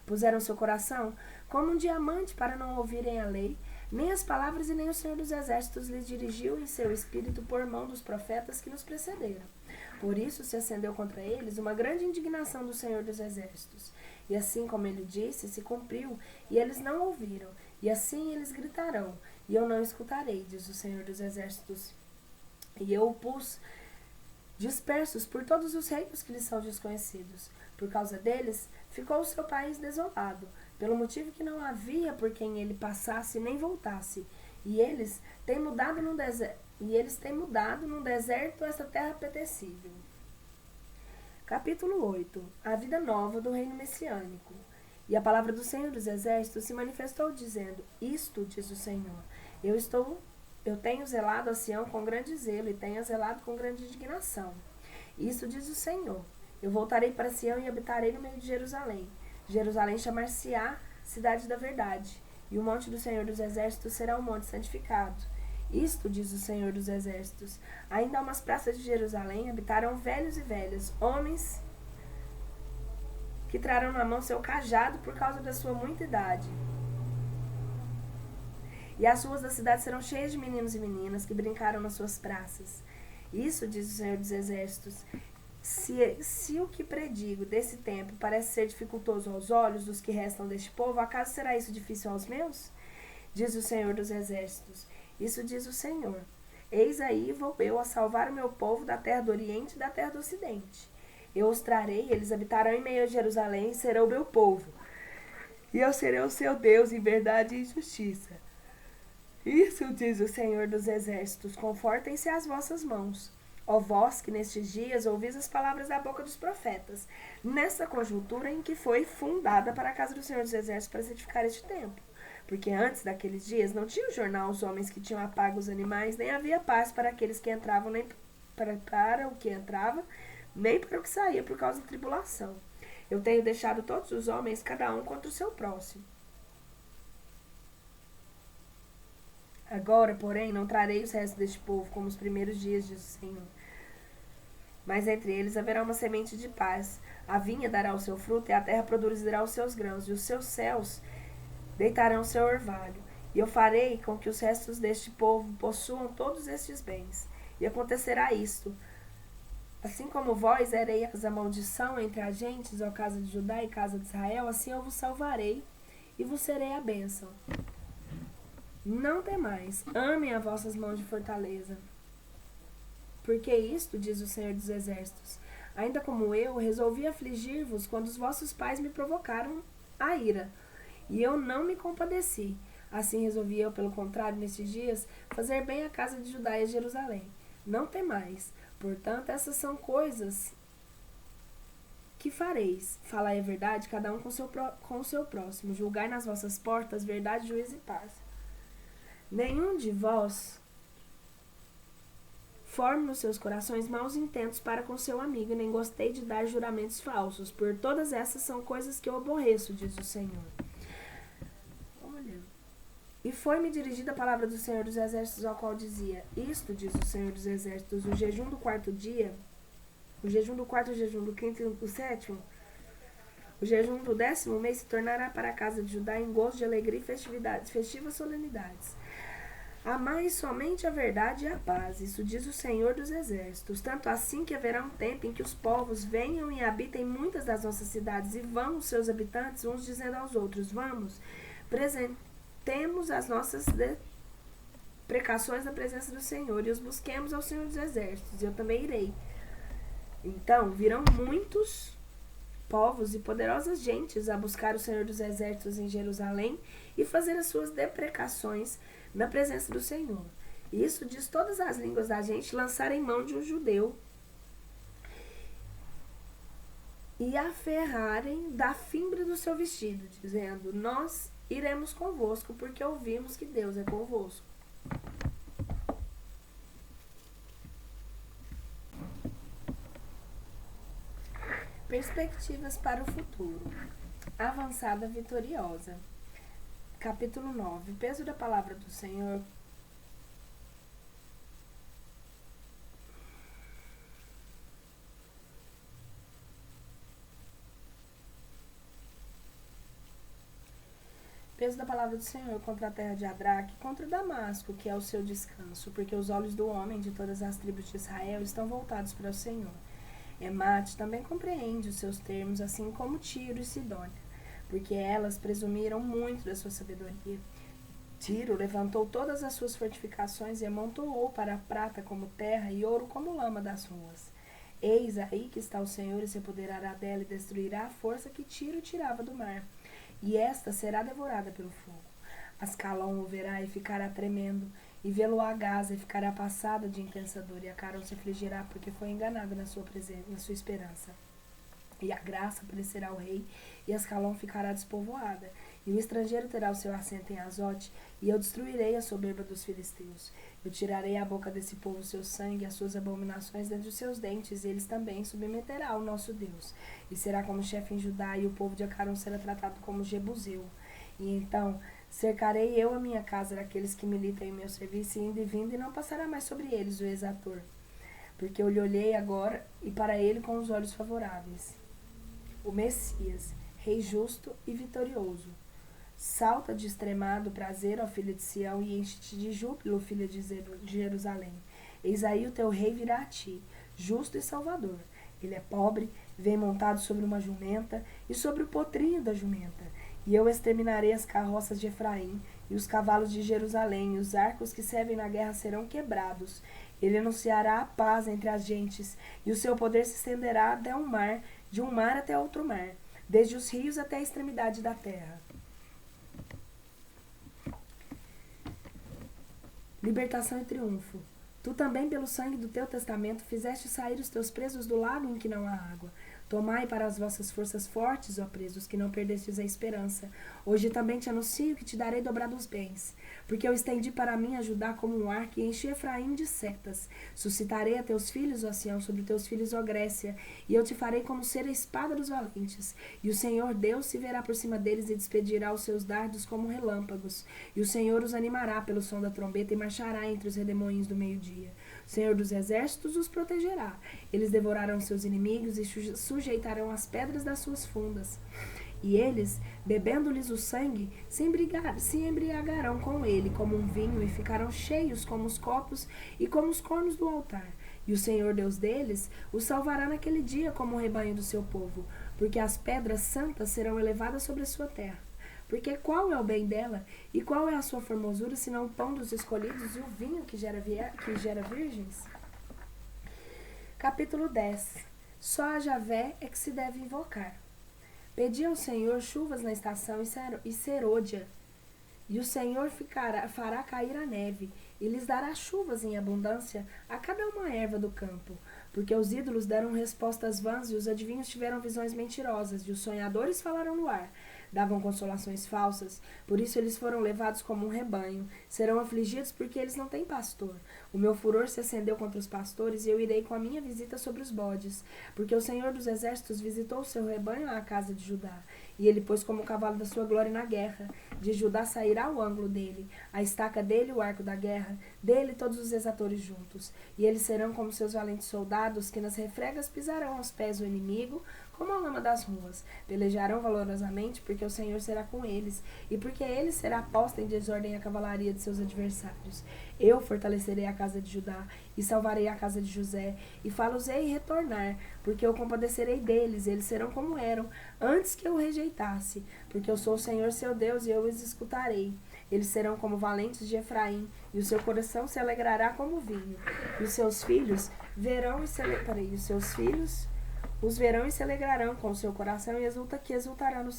S1: Puseram seu coração como um diamante para não ouvirem a lei, nem as palavras e nem o Senhor dos Exércitos lhes dirigiu em seu espírito por mão dos profetas que nos precederam. Por isso se acendeu contra eles uma grande indignação do Senhor dos Exércitos. E assim como ele disse, se cumpriu, e eles não ouviram. E assim eles gritarão, e eu não escutarei, diz o Senhor dos Exércitos. E eu o pus dispersos por todos os reinos que lhes são desconhecidos. Por causa deles, ficou o seu país desolado, pelo motivo que não havia por quem ele passasse nem voltasse. E eles têm mudado num deserto esta terra apetecível. Capítulo 8. A vida nova do reino messiânico. E a palavra do Senhor dos Exércitos se manifestou, dizendo: Isto, diz o Senhor, eu tenho zelado a Sião com grande zelo, e tenho zelado com grande indignação. Isso diz o Senhor: eu voltarei para Sião e habitarei no meio de Jerusalém. Jerusalém chamar-se-á cidade da verdade, e o monte do Senhor dos Exércitos será um monte santificado. Isto diz o Senhor dos Exércitos: ainda há umas praças de Jerusalém habitarão velhos e velhas, homens que trarão na mão seu cajado por causa da sua muita idade. E as ruas da cidade serão cheias de meninos e meninas que brincaram nas suas praças. Isso diz o Senhor dos Exércitos: se o que predigo desse tempo parece ser dificultoso aos olhos dos que restam deste povo, acaso será isso difícil aos meus? Diz o Senhor dos Exércitos. Isso diz o Senhor: eis aí vou eu a salvar o meu povo da terra do Oriente e da terra do Ocidente. Eu os trarei, eles habitarão em meio a Jerusalém e serão o meu povo. E eu serei o seu Deus em verdade e justiça. Isso diz o Senhor dos Exércitos: confortem-se as vossas mãos. Ó vós que nestes dias ouvis as palavras da boca dos profetas, nessa conjuntura em que foi fundada para a casa do Senhor dos Exércitos para santificar este templo. Porque antes daqueles dias não tinha jornal os homens que tinham apago os animais, nem havia paz para aqueles que entravam, nem para o que entrava, nem para o que saía por causa da tribulação. Eu tenho deixado todos os homens, cada um contra o seu próximo. Agora, porém, não trarei os restos deste povo como os primeiros dias, diz o Senhor. Mas entre eles haverá uma semente de paz. A vinha dará o seu fruto, e a terra produzirá os seus grãos, e os seus céus deitarão o seu orvalho. E eu farei com que os restos deste povo possuam todos estes bens. E acontecerá isto: assim como vós ereis a maldição entre as gentes, ó casa de Judá e casa de Israel, assim eu vos salvarei, e vos serei a bênção. Não temais, amem as vossas mãos de fortaleza. Porque isto, diz o Senhor dos Exércitos: ainda como eu, resolvi afligir-vos quando os vossos pais me provocaram a ira, e eu não me compadeci. Assim resolvi eu, pelo contrário, nestes dias, fazer bem à casa de Judá e a Jerusalém. Não temais, portanto, essas são coisas que fareis. Falai a verdade, cada um com o seu próximo. Julgai nas vossas portas verdade, juízo e paz. Nenhum de vós forme nos seus corações maus intentos para com seu amigo, e nem gostei de dar juramentos falsos. Por todas essas são coisas que eu aborreço, diz o Senhor. Olha. E foi-me dirigida a palavra do Senhor dos Exércitos, ao qual dizia: isto, diz o Senhor dos Exércitos: o jejum do quarto dia, o jejum do quarto, o jejum do quinto e do sétimo, o jejum do 10º mês se tornará para a casa de Judá em gozo de alegria e festivas solenidades. Amai somente a verdade e a paz, isso diz o Senhor dos Exércitos. Tanto assim que haverá um tempo em que os povos venham e habitem muitas das nossas cidades, e vão os seus habitantes, uns dizendo aos outros: vamos, temos as nossas precações na presença do Senhor, e os busquemos ao Senhor dos Exércitos, e eu também irei. Então virão muitos povos e poderosas gentes a buscar o Senhor dos Exércitos em Jerusalém e fazer as suas deprecações na presença do Senhor. Isso diz todas as línguas da gente lançarem mão de um judeu e aferrarem da fimbra do seu vestido, dizendo: nós iremos convosco, porque ouvimos que Deus é convosco. Perspectivas para o futuro. Avançada vitoriosa. Capítulo 9. Peso da palavra do Senhor. Peso da palavra do Senhor contra a terra de Adraque, contra Damasco, que é o seu descanso, porque os olhos do homem de todas as tribos de Israel estão voltados para o Senhor. Emate também compreende os seus termos, assim como Tiro e Sidônia, porque elas presumiram muito da sua sabedoria. Tiro levantou todas as suas fortificações e amontoou para a prata como terra e ouro como lama das ruas. Eis aí que está o Senhor e se apoderará dela e destruirá a força que Tiro tirava do mar, e esta será devorada pelo fogo. Ascalon o verá e ficará tremendo, e vê-lo-á Gaza e ficará passada de intensa dor, e a Carol se afligirá porque foi enganada na sua esperança. E a graça parecerá ao rei, e Ascalon ficará despovoada, e o estrangeiro terá o seu assento em Azote, e eu destruirei a soberba dos filisteus. Eu tirarei à boca desse povo o seu sangue, as suas abominações dentre os seus dentes, e eles também submeterá ao nosso Deus. E será como chefe em Judá, e o povo de Acaron será tratado como Jebuseu. E então cercarei eu a minha casa daqueles que militam em meu serviço, indo e vindo, e não passará mais sobre eles o exator. Porque eu lhe olhei agora, e para ele com os olhos favoráveis. O Messias, rei justo e vitorioso. Salta de extremado prazer, ó filha de Sião, e enche-te de júbilo, filha de Jerusalém. Eis aí o teu rei virá a ti, justo e salvador. Ele é pobre, vem montado sobre uma jumenta, e sobre o potrinho da jumenta. E eu exterminarei as carroças de Efraim, e os cavalos de Jerusalém, e os arcos que servem na guerra serão quebrados. Ele anunciará a paz entre as gentes, e o seu poder se estenderá até o mar, de um mar até outro mar, desde os rios até a extremidade da terra. Libertação e triunfo. Tu também, pelo sangue do teu testamento, fizeste sair os teus presos do lago em que não há água. Tomai para as vossas forças fortes, ó presos, que não perdestes a esperança. Hoje também te anuncio que te darei dobrados bens. Porque eu estendi para mim ajudar como um arco e enchi Efraim de setas. Suscitarei a teus filhos, ó Sião, sobre teus filhos, ó Grécia, e eu te farei como ser a espada dos valentes. E o Senhor Deus se verá por cima deles e despedirá os seus dardos como relâmpagos. E o Senhor os animará pelo som da trombeta e marchará entre os redemoinhos do meio-dia. O Senhor dos Exércitos os protegerá. Eles devorarão seus inimigos e sujeitarão as pedras das suas fundas. E eles, bebendo-lhes o sangue, se embriagarão com ele como um vinho, e ficarão cheios como os copos e como os cornos do altar. E o Senhor Deus deles os salvará naquele dia como o rebanho do seu povo, porque as pedras santas serão elevadas sobre a sua terra. Porque qual é o bem dela, e qual é a sua formosura, senão o pão dos escolhidos e o vinho que gera virgens? Capítulo 10. Só a Javé é que se deve invocar. Pedi ao Senhor chuvas na estação e serôdia, e o Senhor fará cair a neve, e lhes dará chuvas em abundância a cada uma erva do campo. Porque os ídolos deram respostas vãs, e os adivinhos tiveram visões mentirosas, e os sonhadores falaram no ar. Davam consolações falsas, por isso eles foram levados como um rebanho. Serão afligidos porque eles não têm pastor. O meu furor se acendeu contra os pastores, e eu irei com a minha visita sobre os bodes. Porque o Senhor dos Exércitos visitou o seu rebanho à casa de Judá, e ele pôs como cavalo da sua glória na guerra. De Judá sairá o ângulo dele, a estaca dele o arco da guerra, dele todos os exatores juntos. E eles serão como seus valentes soldados, que nas refregas pisarão aos pés o inimigo, como a lama das ruas. Pelejarão valorosamente, porque o Senhor será com eles, e porque ele será posta em desordem a cavalaria de seus adversários. Eu fortalecerei a casa de Judá, e salvarei a casa de José, e fá-los-ei retornar, porque eu compadecerei deles, e eles serão como eram, antes que eu o rejeitasse, porque eu sou o Senhor seu Deus, e eu os escutarei. Eles serão como valentes de Efraim, e o seu coração se alegrará como vinho. E os seus filhos verão e se alegrarão. E os seus filhos os verão e se alegrarão com o seu coração, e exultará no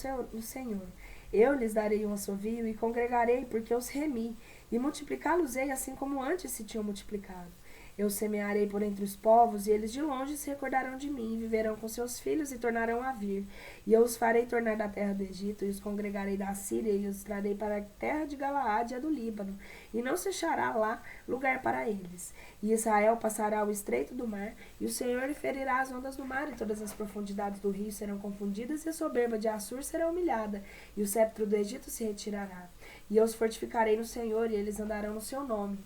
S1: Senhor. Eu lhes darei um assovio e congregarei, porque os remi, e multiplicá-los-ei assim como antes se tinham multiplicado. Eu semearei por entre os povos, e eles de longe se recordarão de mim, e viverão com seus filhos e tornarão a vir. E eu os farei tornar da terra do Egito, e os congregarei da Síria, e os trarei para a terra de Galaade e a do Líbano, e não se achará lá lugar para eles. E Israel passará o estreito do mar, e o Senhor lhe ferirá as ondas do mar, e todas as profundidades do rio serão confundidas, e a soberba de Assur será humilhada, e o cetro do Egito se retirará. E eu os fortificarei no Senhor, e eles andarão no seu nome.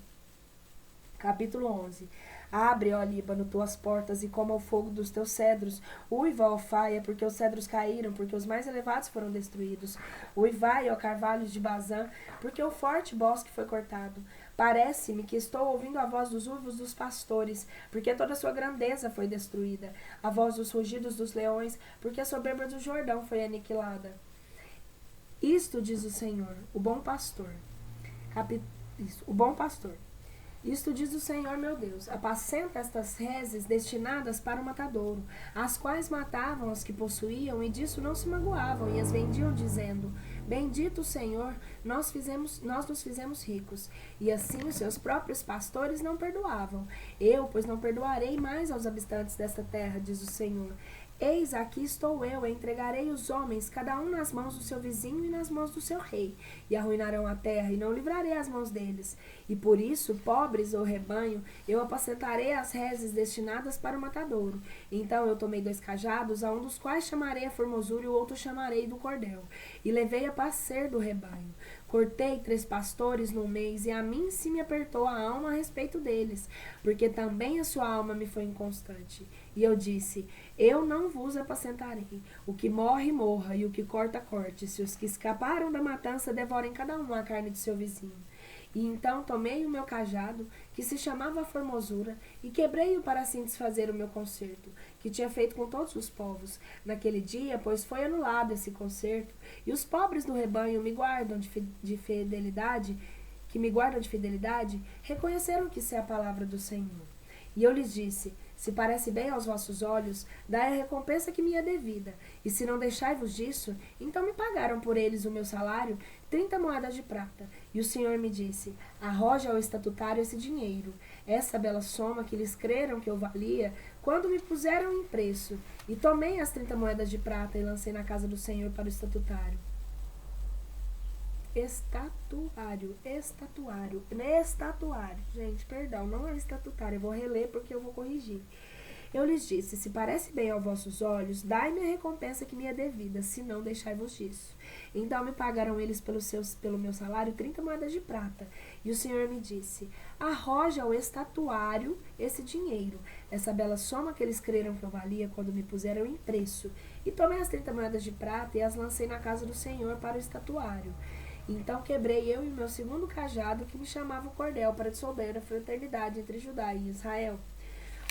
S1: Capítulo 11. Abre, ó Líbano, tuas portas, e coma o fogo dos teus cedros. Uiva, ó faia, porque os cedros caíram, porque os mais elevados foram destruídos. Uivai, ó carvalhos de Bazã, porque o forte bosque foi cortado. Parece-me que estou ouvindo a voz dos uivos dos pastores, porque toda a sua grandeza foi destruída. A voz dos rugidos dos leões, porque a soberba do Jordão foi aniquilada. Isto diz o Senhor, o bom pastor. O bom pastor. Isto diz o Senhor meu Deus, apacenta estas reses destinadas para o matadouro, as quais matavam os que possuíam, e disso não se magoavam, e as vendiam, dizendo, bendito o Senhor, nós nos fizemos ricos. E assim os seus próprios pastores não perdoavam. Eu, pois, não perdoarei mais aos habitantes desta terra, diz o Senhor. Eis aqui estou eu, entregarei os homens, cada um nas mãos do seu vizinho e nas mãos do seu rei, e arruinarão a terra, e não livrarei as mãos deles. E por isso, pobres ou rebanho, eu apacentarei as reses destinadas para o matadouro. Então eu tomei 2 cajados, a um dos quais chamarei a formosura e o outro chamarei do cordel, e levei a pacer do rebanho. Cortei 3 pastores num mês, e a mim se me apertou a alma a respeito deles, porque também a sua alma me foi inconstante. E eu disse, eu não vos apacentarei. O que morre, morra, e o que corta, corte. Se os que escaparam da matança devorem cada um a carne de seu vizinho. E então tomei o meu cajado, que se chamava Formosura, e quebrei-o para assim desfazer o meu concerto, que tinha feito com todos os povos. Naquele dia, pois foi anulado esse concerto, e os pobres do rebanho me guardam de fidelidade, reconheceram que isso é a palavra do Senhor. E eu lhes disse, se parece bem aos vossos olhos, dai a recompensa que me é devida. E se não deixai-vos disso, então me pagaram por eles o meu salário, 30 moedas de prata. E o Senhor me disse, arroja ao estatutário esse dinheiro, essa bela soma que eles creram que eu valia, quando me puseram em preço. E tomei as 30 moedas de prata e lancei na casa do Senhor para o estatutário. Estatuário, gente, perdão, não é estatutário, eu vou reler porque eu vou corrigir. Eu lhes disse, se parece bem aos vossos olhos, dai-me a recompensa que me é devida, se não deixai-vos disso. Então me pagaram eles pelo meu salário 30 moedas de prata. E o Senhor me disse, arroja ao estatuário esse dinheiro, essa bela soma que eles creram que eu valia quando me puseram em preço. E tomei as 30 moedas de prata e as lancei na casa do Senhor para o estatuário. Então quebrei eu e o meu segundo cajado, que me chamava o cordel, para dissolver a fraternidade entre Judá e Israel.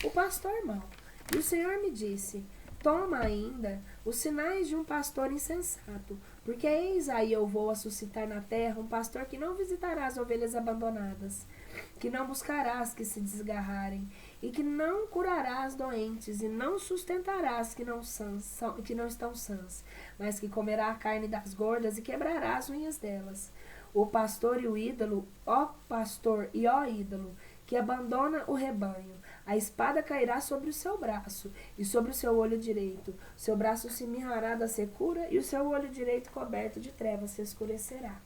S1: O pastor mau. E o Senhor me disse, toma ainda os sinais de um pastor insensato, porque eis aí eu vou a suscitar na terra um pastor que não visitará as ovelhas abandonadas, que não buscará as que se desgarrarem, e que não curará as doentes, e não sustentará as que não estão sãs, mas que comerá a carne das gordas e quebrará as unhas delas. O pastor e o ídolo, ó pastor e ó ídolo, que abandona o rebanho, a espada cairá sobre o seu braço e sobre o seu olho direito. O seu braço se mirrará da secura e o seu olho direito coberto de trevas se escurecerá.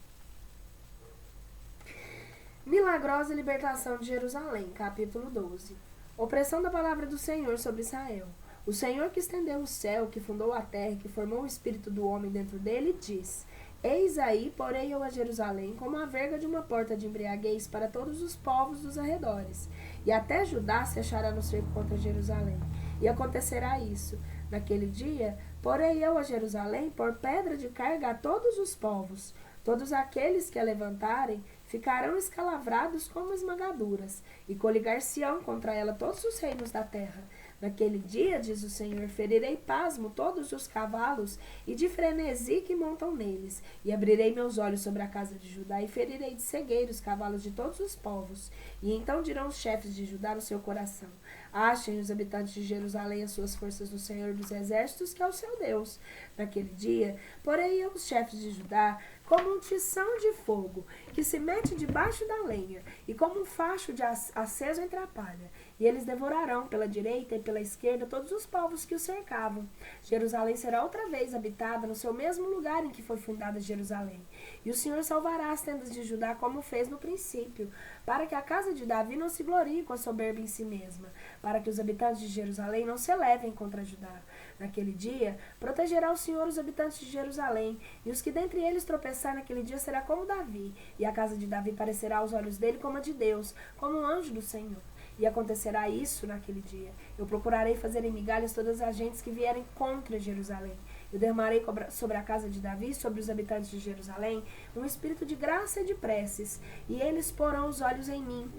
S1: Milagrosa libertação de Jerusalém, capítulo 12. Opressão da palavra do Senhor sobre Israel. O Senhor que estendeu o céu, que fundou a terra e que formou o espírito do homem dentro dele, diz, eis aí, porém eu a Jerusalém, como a verga de uma porta de embriaguez para todos os povos dos arredores. E até Judá se achará no cerco contra Jerusalém. E acontecerá isso. Naquele dia, porei eu a Jerusalém por pedra de carga a todos os povos. Todos aqueles que a levantarem ficarão escalavrados como esmagaduras, e coligar-se-ão contra ela todos os reinos da terra. Naquele dia, diz o Senhor, ferirei pasmo todos os cavalos e de frenesi que montam neles, e abrirei meus olhos sobre a casa de Judá, e ferirei de cegueira os cavalos de todos os povos. E então dirão os chefes de Judá no seu coração: achem os habitantes de Jerusalém as suas forças no Senhor dos Exércitos, que é o seu Deus. Naquele dia, porei eu os chefes de Judá como um tição de fogo, que se mete debaixo da lenha, e como um facho de aceso entre a palha. E eles devorarão pela direita e pela esquerda todos os povos que o cercavam. Jerusalém será outra vez habitada no seu mesmo lugar em que foi fundada Jerusalém. E o Senhor salvará as tendas de Judá como fez no princípio, para que a casa de Davi não se glorie com a soberba em si mesma, para que os habitantes de Jerusalém não se elevem contra Judá. Naquele dia, protegerá o Senhor os habitantes de Jerusalém, e os que dentre eles tropeçar naquele dia será como Davi, e a casa de Davi parecerá aos olhos dele como a de Deus, como um anjo do Senhor. E acontecerá isso naquele dia: eu procurarei fazer em migalhas todas as gentes que vierem contra Jerusalém. Eu derramarei sobre a casa de Davi, sobre os habitantes de Jerusalém, um espírito de graça e de preces, e eles porão os olhos em mim,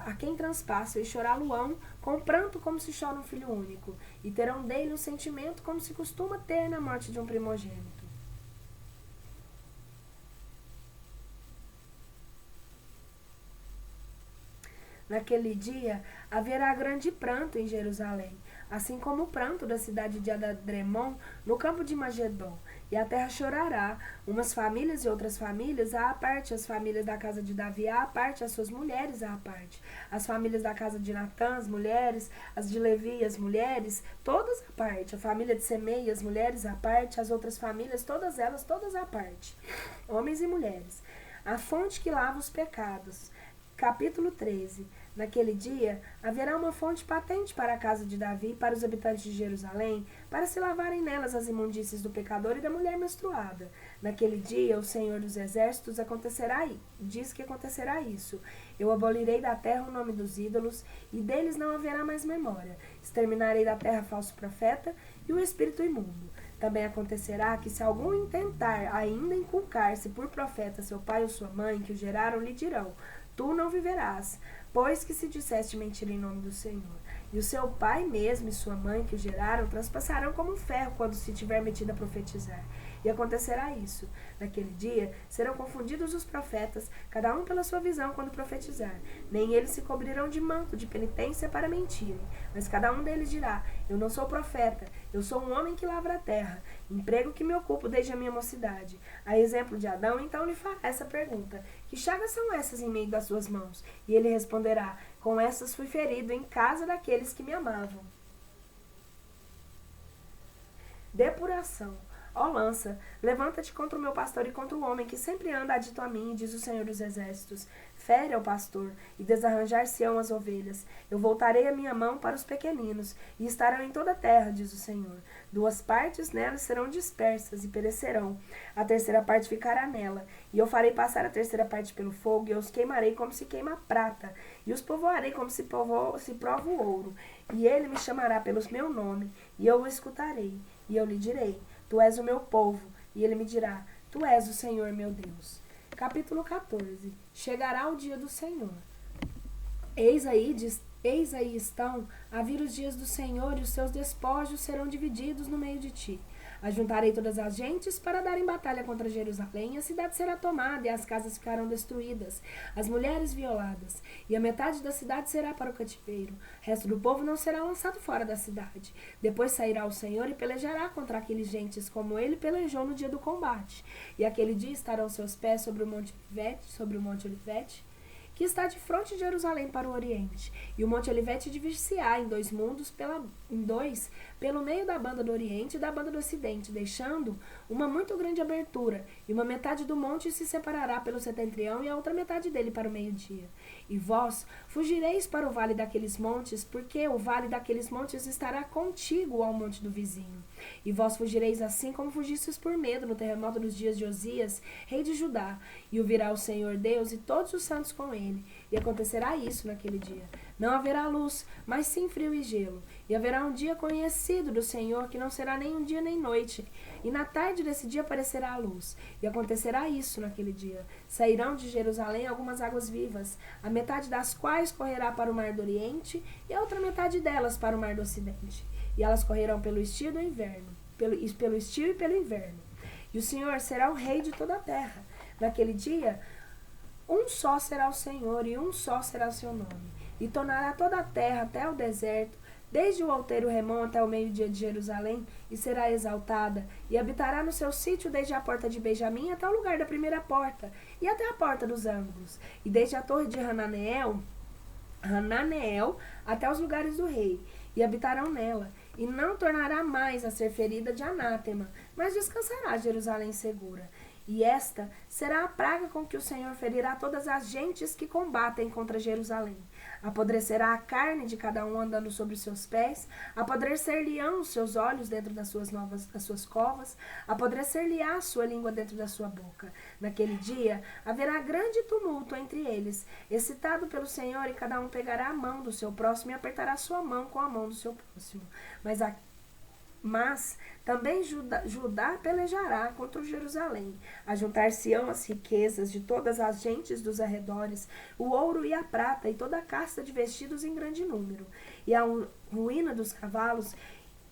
S1: a quem transpasso, e chorá-lo-ão com pranto como se chora um filho único, e terão dele um sentimento como se costuma ter na morte de um primogênito. Naquele dia haverá grande pranto em Jerusalém, assim como o pranto da cidade de Adadremon no campo de Magedon. E a terra chorará, umas famílias e outras famílias à parte, as famílias da casa de Davi à parte, as suas mulheres à parte, as famílias da casa de Natã, as mulheres, as de Levi, as mulheres, todas à parte, a família de Semei, as mulheres à parte, as outras famílias, todas elas, todas à parte, homens e mulheres. A fonte que lava os pecados. Capítulo 13. Naquele dia, haverá uma fonte patente para a casa de Davi e para os habitantes de Jerusalém, para se lavarem nelas as imundícies do pecador e da mulher menstruada. Naquele dia, o Senhor dos Exércitos diz que acontecerá isso. Eu abolirei da terra o nome dos ídolos, e deles não haverá mais memória. Exterminarei da terra falso profeta e o espírito imundo. Também acontecerá que, se algum intentar ainda inculcar-se por profeta seu pai ou sua mãe, que o geraram, lhe dirão: tu não viverás, pois que se disseste mentira em nome do Senhor. E o seu pai mesmo e sua mãe que o geraram transpassarão como um ferro quando se tiver metido a profetizar. E acontecerá isso: naquele dia serão confundidos os profetas, cada um pela sua visão quando profetizar. Nem eles se cobrirão de manto de penitência para mentirem, mas cada um deles dirá: eu não sou profeta, eu sou um homem que lavra a terra, emprego que me ocupo desde a minha mocidade. A exemplo de Adão, então lhe fará essa pergunta: que chagas são essas em meio das suas mãos? E ele responderá: com essas fui ferido em casa daqueles que me amavam. Depuração. Ó lança, levanta-te contra o meu pastor e contra o homem que sempre anda adito a mim, diz o Senhor dos Exércitos. Fere ao pastor, e desarranjar-se-ão as ovelhas. Eu voltarei a minha mão para os pequeninos, e estarão em toda a terra, diz o Senhor. 2 partes nelas serão dispersas e perecerão. A terceira parte ficará nela, e eu farei passar a terceira parte pelo fogo, e eu os queimarei como se queima a prata, e os povoarei como se prova o ouro. E ele me chamará pelo meu nome, e eu o escutarei, e eu lhe direi: tu és o meu povo, e ele me dirá: tu és o Senhor meu Deus. Capítulo 14. Chegará o dia do Senhor. Eis aí estão a vir os dias do Senhor, e os seus despojos serão divididos no meio de ti. Ajuntarei todas as gentes para darem batalha contra Jerusalém, a cidade será tomada e as casas ficarão destruídas, as mulheres violadas, e a metade da cidade será para o cativeiro. O resto do povo não será lançado fora da cidade. Depois sairá o Senhor e pelejará contra aqueles gentes, como ele pelejou no dia do combate. E aquele dia estarão seus pés sobre o Monte Olivete, que está de frente de Jerusalém para o Oriente. E o Monte Olivete dividir-se-á em 2 mundos, pelo meio da banda do Oriente e da banda do Ocidente, deixando uma muito grande abertura, e uma metade do monte se separará pelo setentrião e a outra metade dele para o meio-dia. E vós fugireis para o vale daqueles montes, porque o vale daqueles montes estará contíguo ao monte do vizinho. E vós fugireis assim como fugistes por medo no terremoto dos dias de Osias, rei de Judá. E o virá o Senhor Deus e todos os santos com ele. E acontecerá isso naquele dia: Não haverá luz, mas sim frio e gelo. E haverá um dia conhecido do Senhor, que não será nem um dia nem noite. E na tarde desse dia aparecerá a luz. E acontecerá isso naquele dia. Sairão de Jerusalém algumas águas vivas, a metade das quais correrá para o mar do Oriente, e a outra metade delas para o mar do Ocidente. E elas correrão pelo estio do inverno, pelo estio e pelo inverno. E o Senhor será o rei de toda a terra. Naquele dia, um só será o Senhor, e um só será o seu nome. E tornará toda a terra até o deserto, desde o outeiro Remon até o meio-dia de Jerusalém, e será exaltada, e habitará no seu sítio desde a porta de Benjamim até o lugar da primeira porta, e até a porta dos ângulos, e desde a torre de Hananeel até os lugares do rei, e habitarão nela, e não tornará mais a ser ferida de anátema, mas descansará Jerusalém segura. E esta será a praga com que o Senhor ferirá todas as gentes que combatem contra Jerusalém. Apodrecerá a carne de cada um andando sobre os seus pés, apodrecer-lhe-ão os seus olhos dentro das suas covas, apodrecer-lhe-á a sua língua dentro da sua boca. Naquele dia haverá grande tumulto entre eles, excitado pelo Senhor, e cada um pegará a mão do seu próximo e apertará sua mão com a mão do seu próximo. Mas também Judá pelejará contra Jerusalém. Ajuntar-se-ão as riquezas de todas as gentes dos arredores, o ouro e a prata, e toda a casta de vestidos em grande número. E a ruína dos cavalos,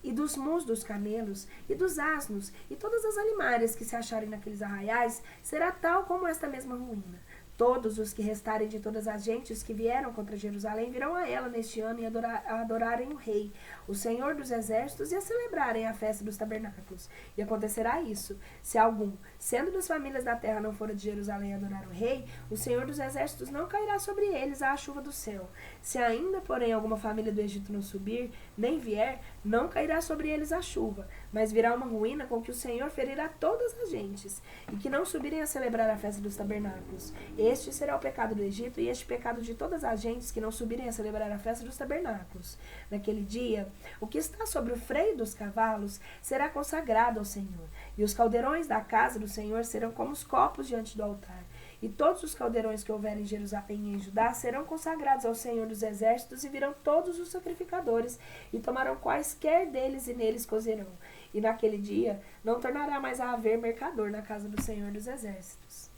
S1: e dos mus dos camelos, e dos asnos, e todas as animárias que se acharem naqueles arraiais, será tal como esta mesma ruína. Todos os que restarem de todas as gentes que vieram contra Jerusalém virão a ela neste ano e adorarem o rei, o Senhor dos exércitos, e a celebrarem a festa dos tabernáculos. E acontecerá isso: se algum, sendo das famílias da terra, não for de Jerusalém adorar o rei, o Senhor dos exércitos não cairá sobre eles a chuva do céu. Se ainda, porém, alguma família do Egito não subir, nem vier, não cairá sobre eles a chuva, mas virá uma ruína com que o Senhor ferirá todas as gentes, e que não subirem a celebrar a festa dos tabernáculos. Este será o pecado do Egito, e este pecado de todas as gentes que não subirem a celebrar a festa dos tabernáculos. Naquele dia, o que está sobre o freio dos cavalos será consagrado ao Senhor, e os caldeirões da casa do Senhor serão como os copos diante do altar. E todos os caldeirões que houverem em Jerusalém e em Judá serão consagrados ao Senhor dos exércitos, e virão todos os sacrificadores, e tomarão quaisquer deles, e neles cozerão. E naquele dia não tornará mais a haver mercador na casa do Senhor dos exércitos.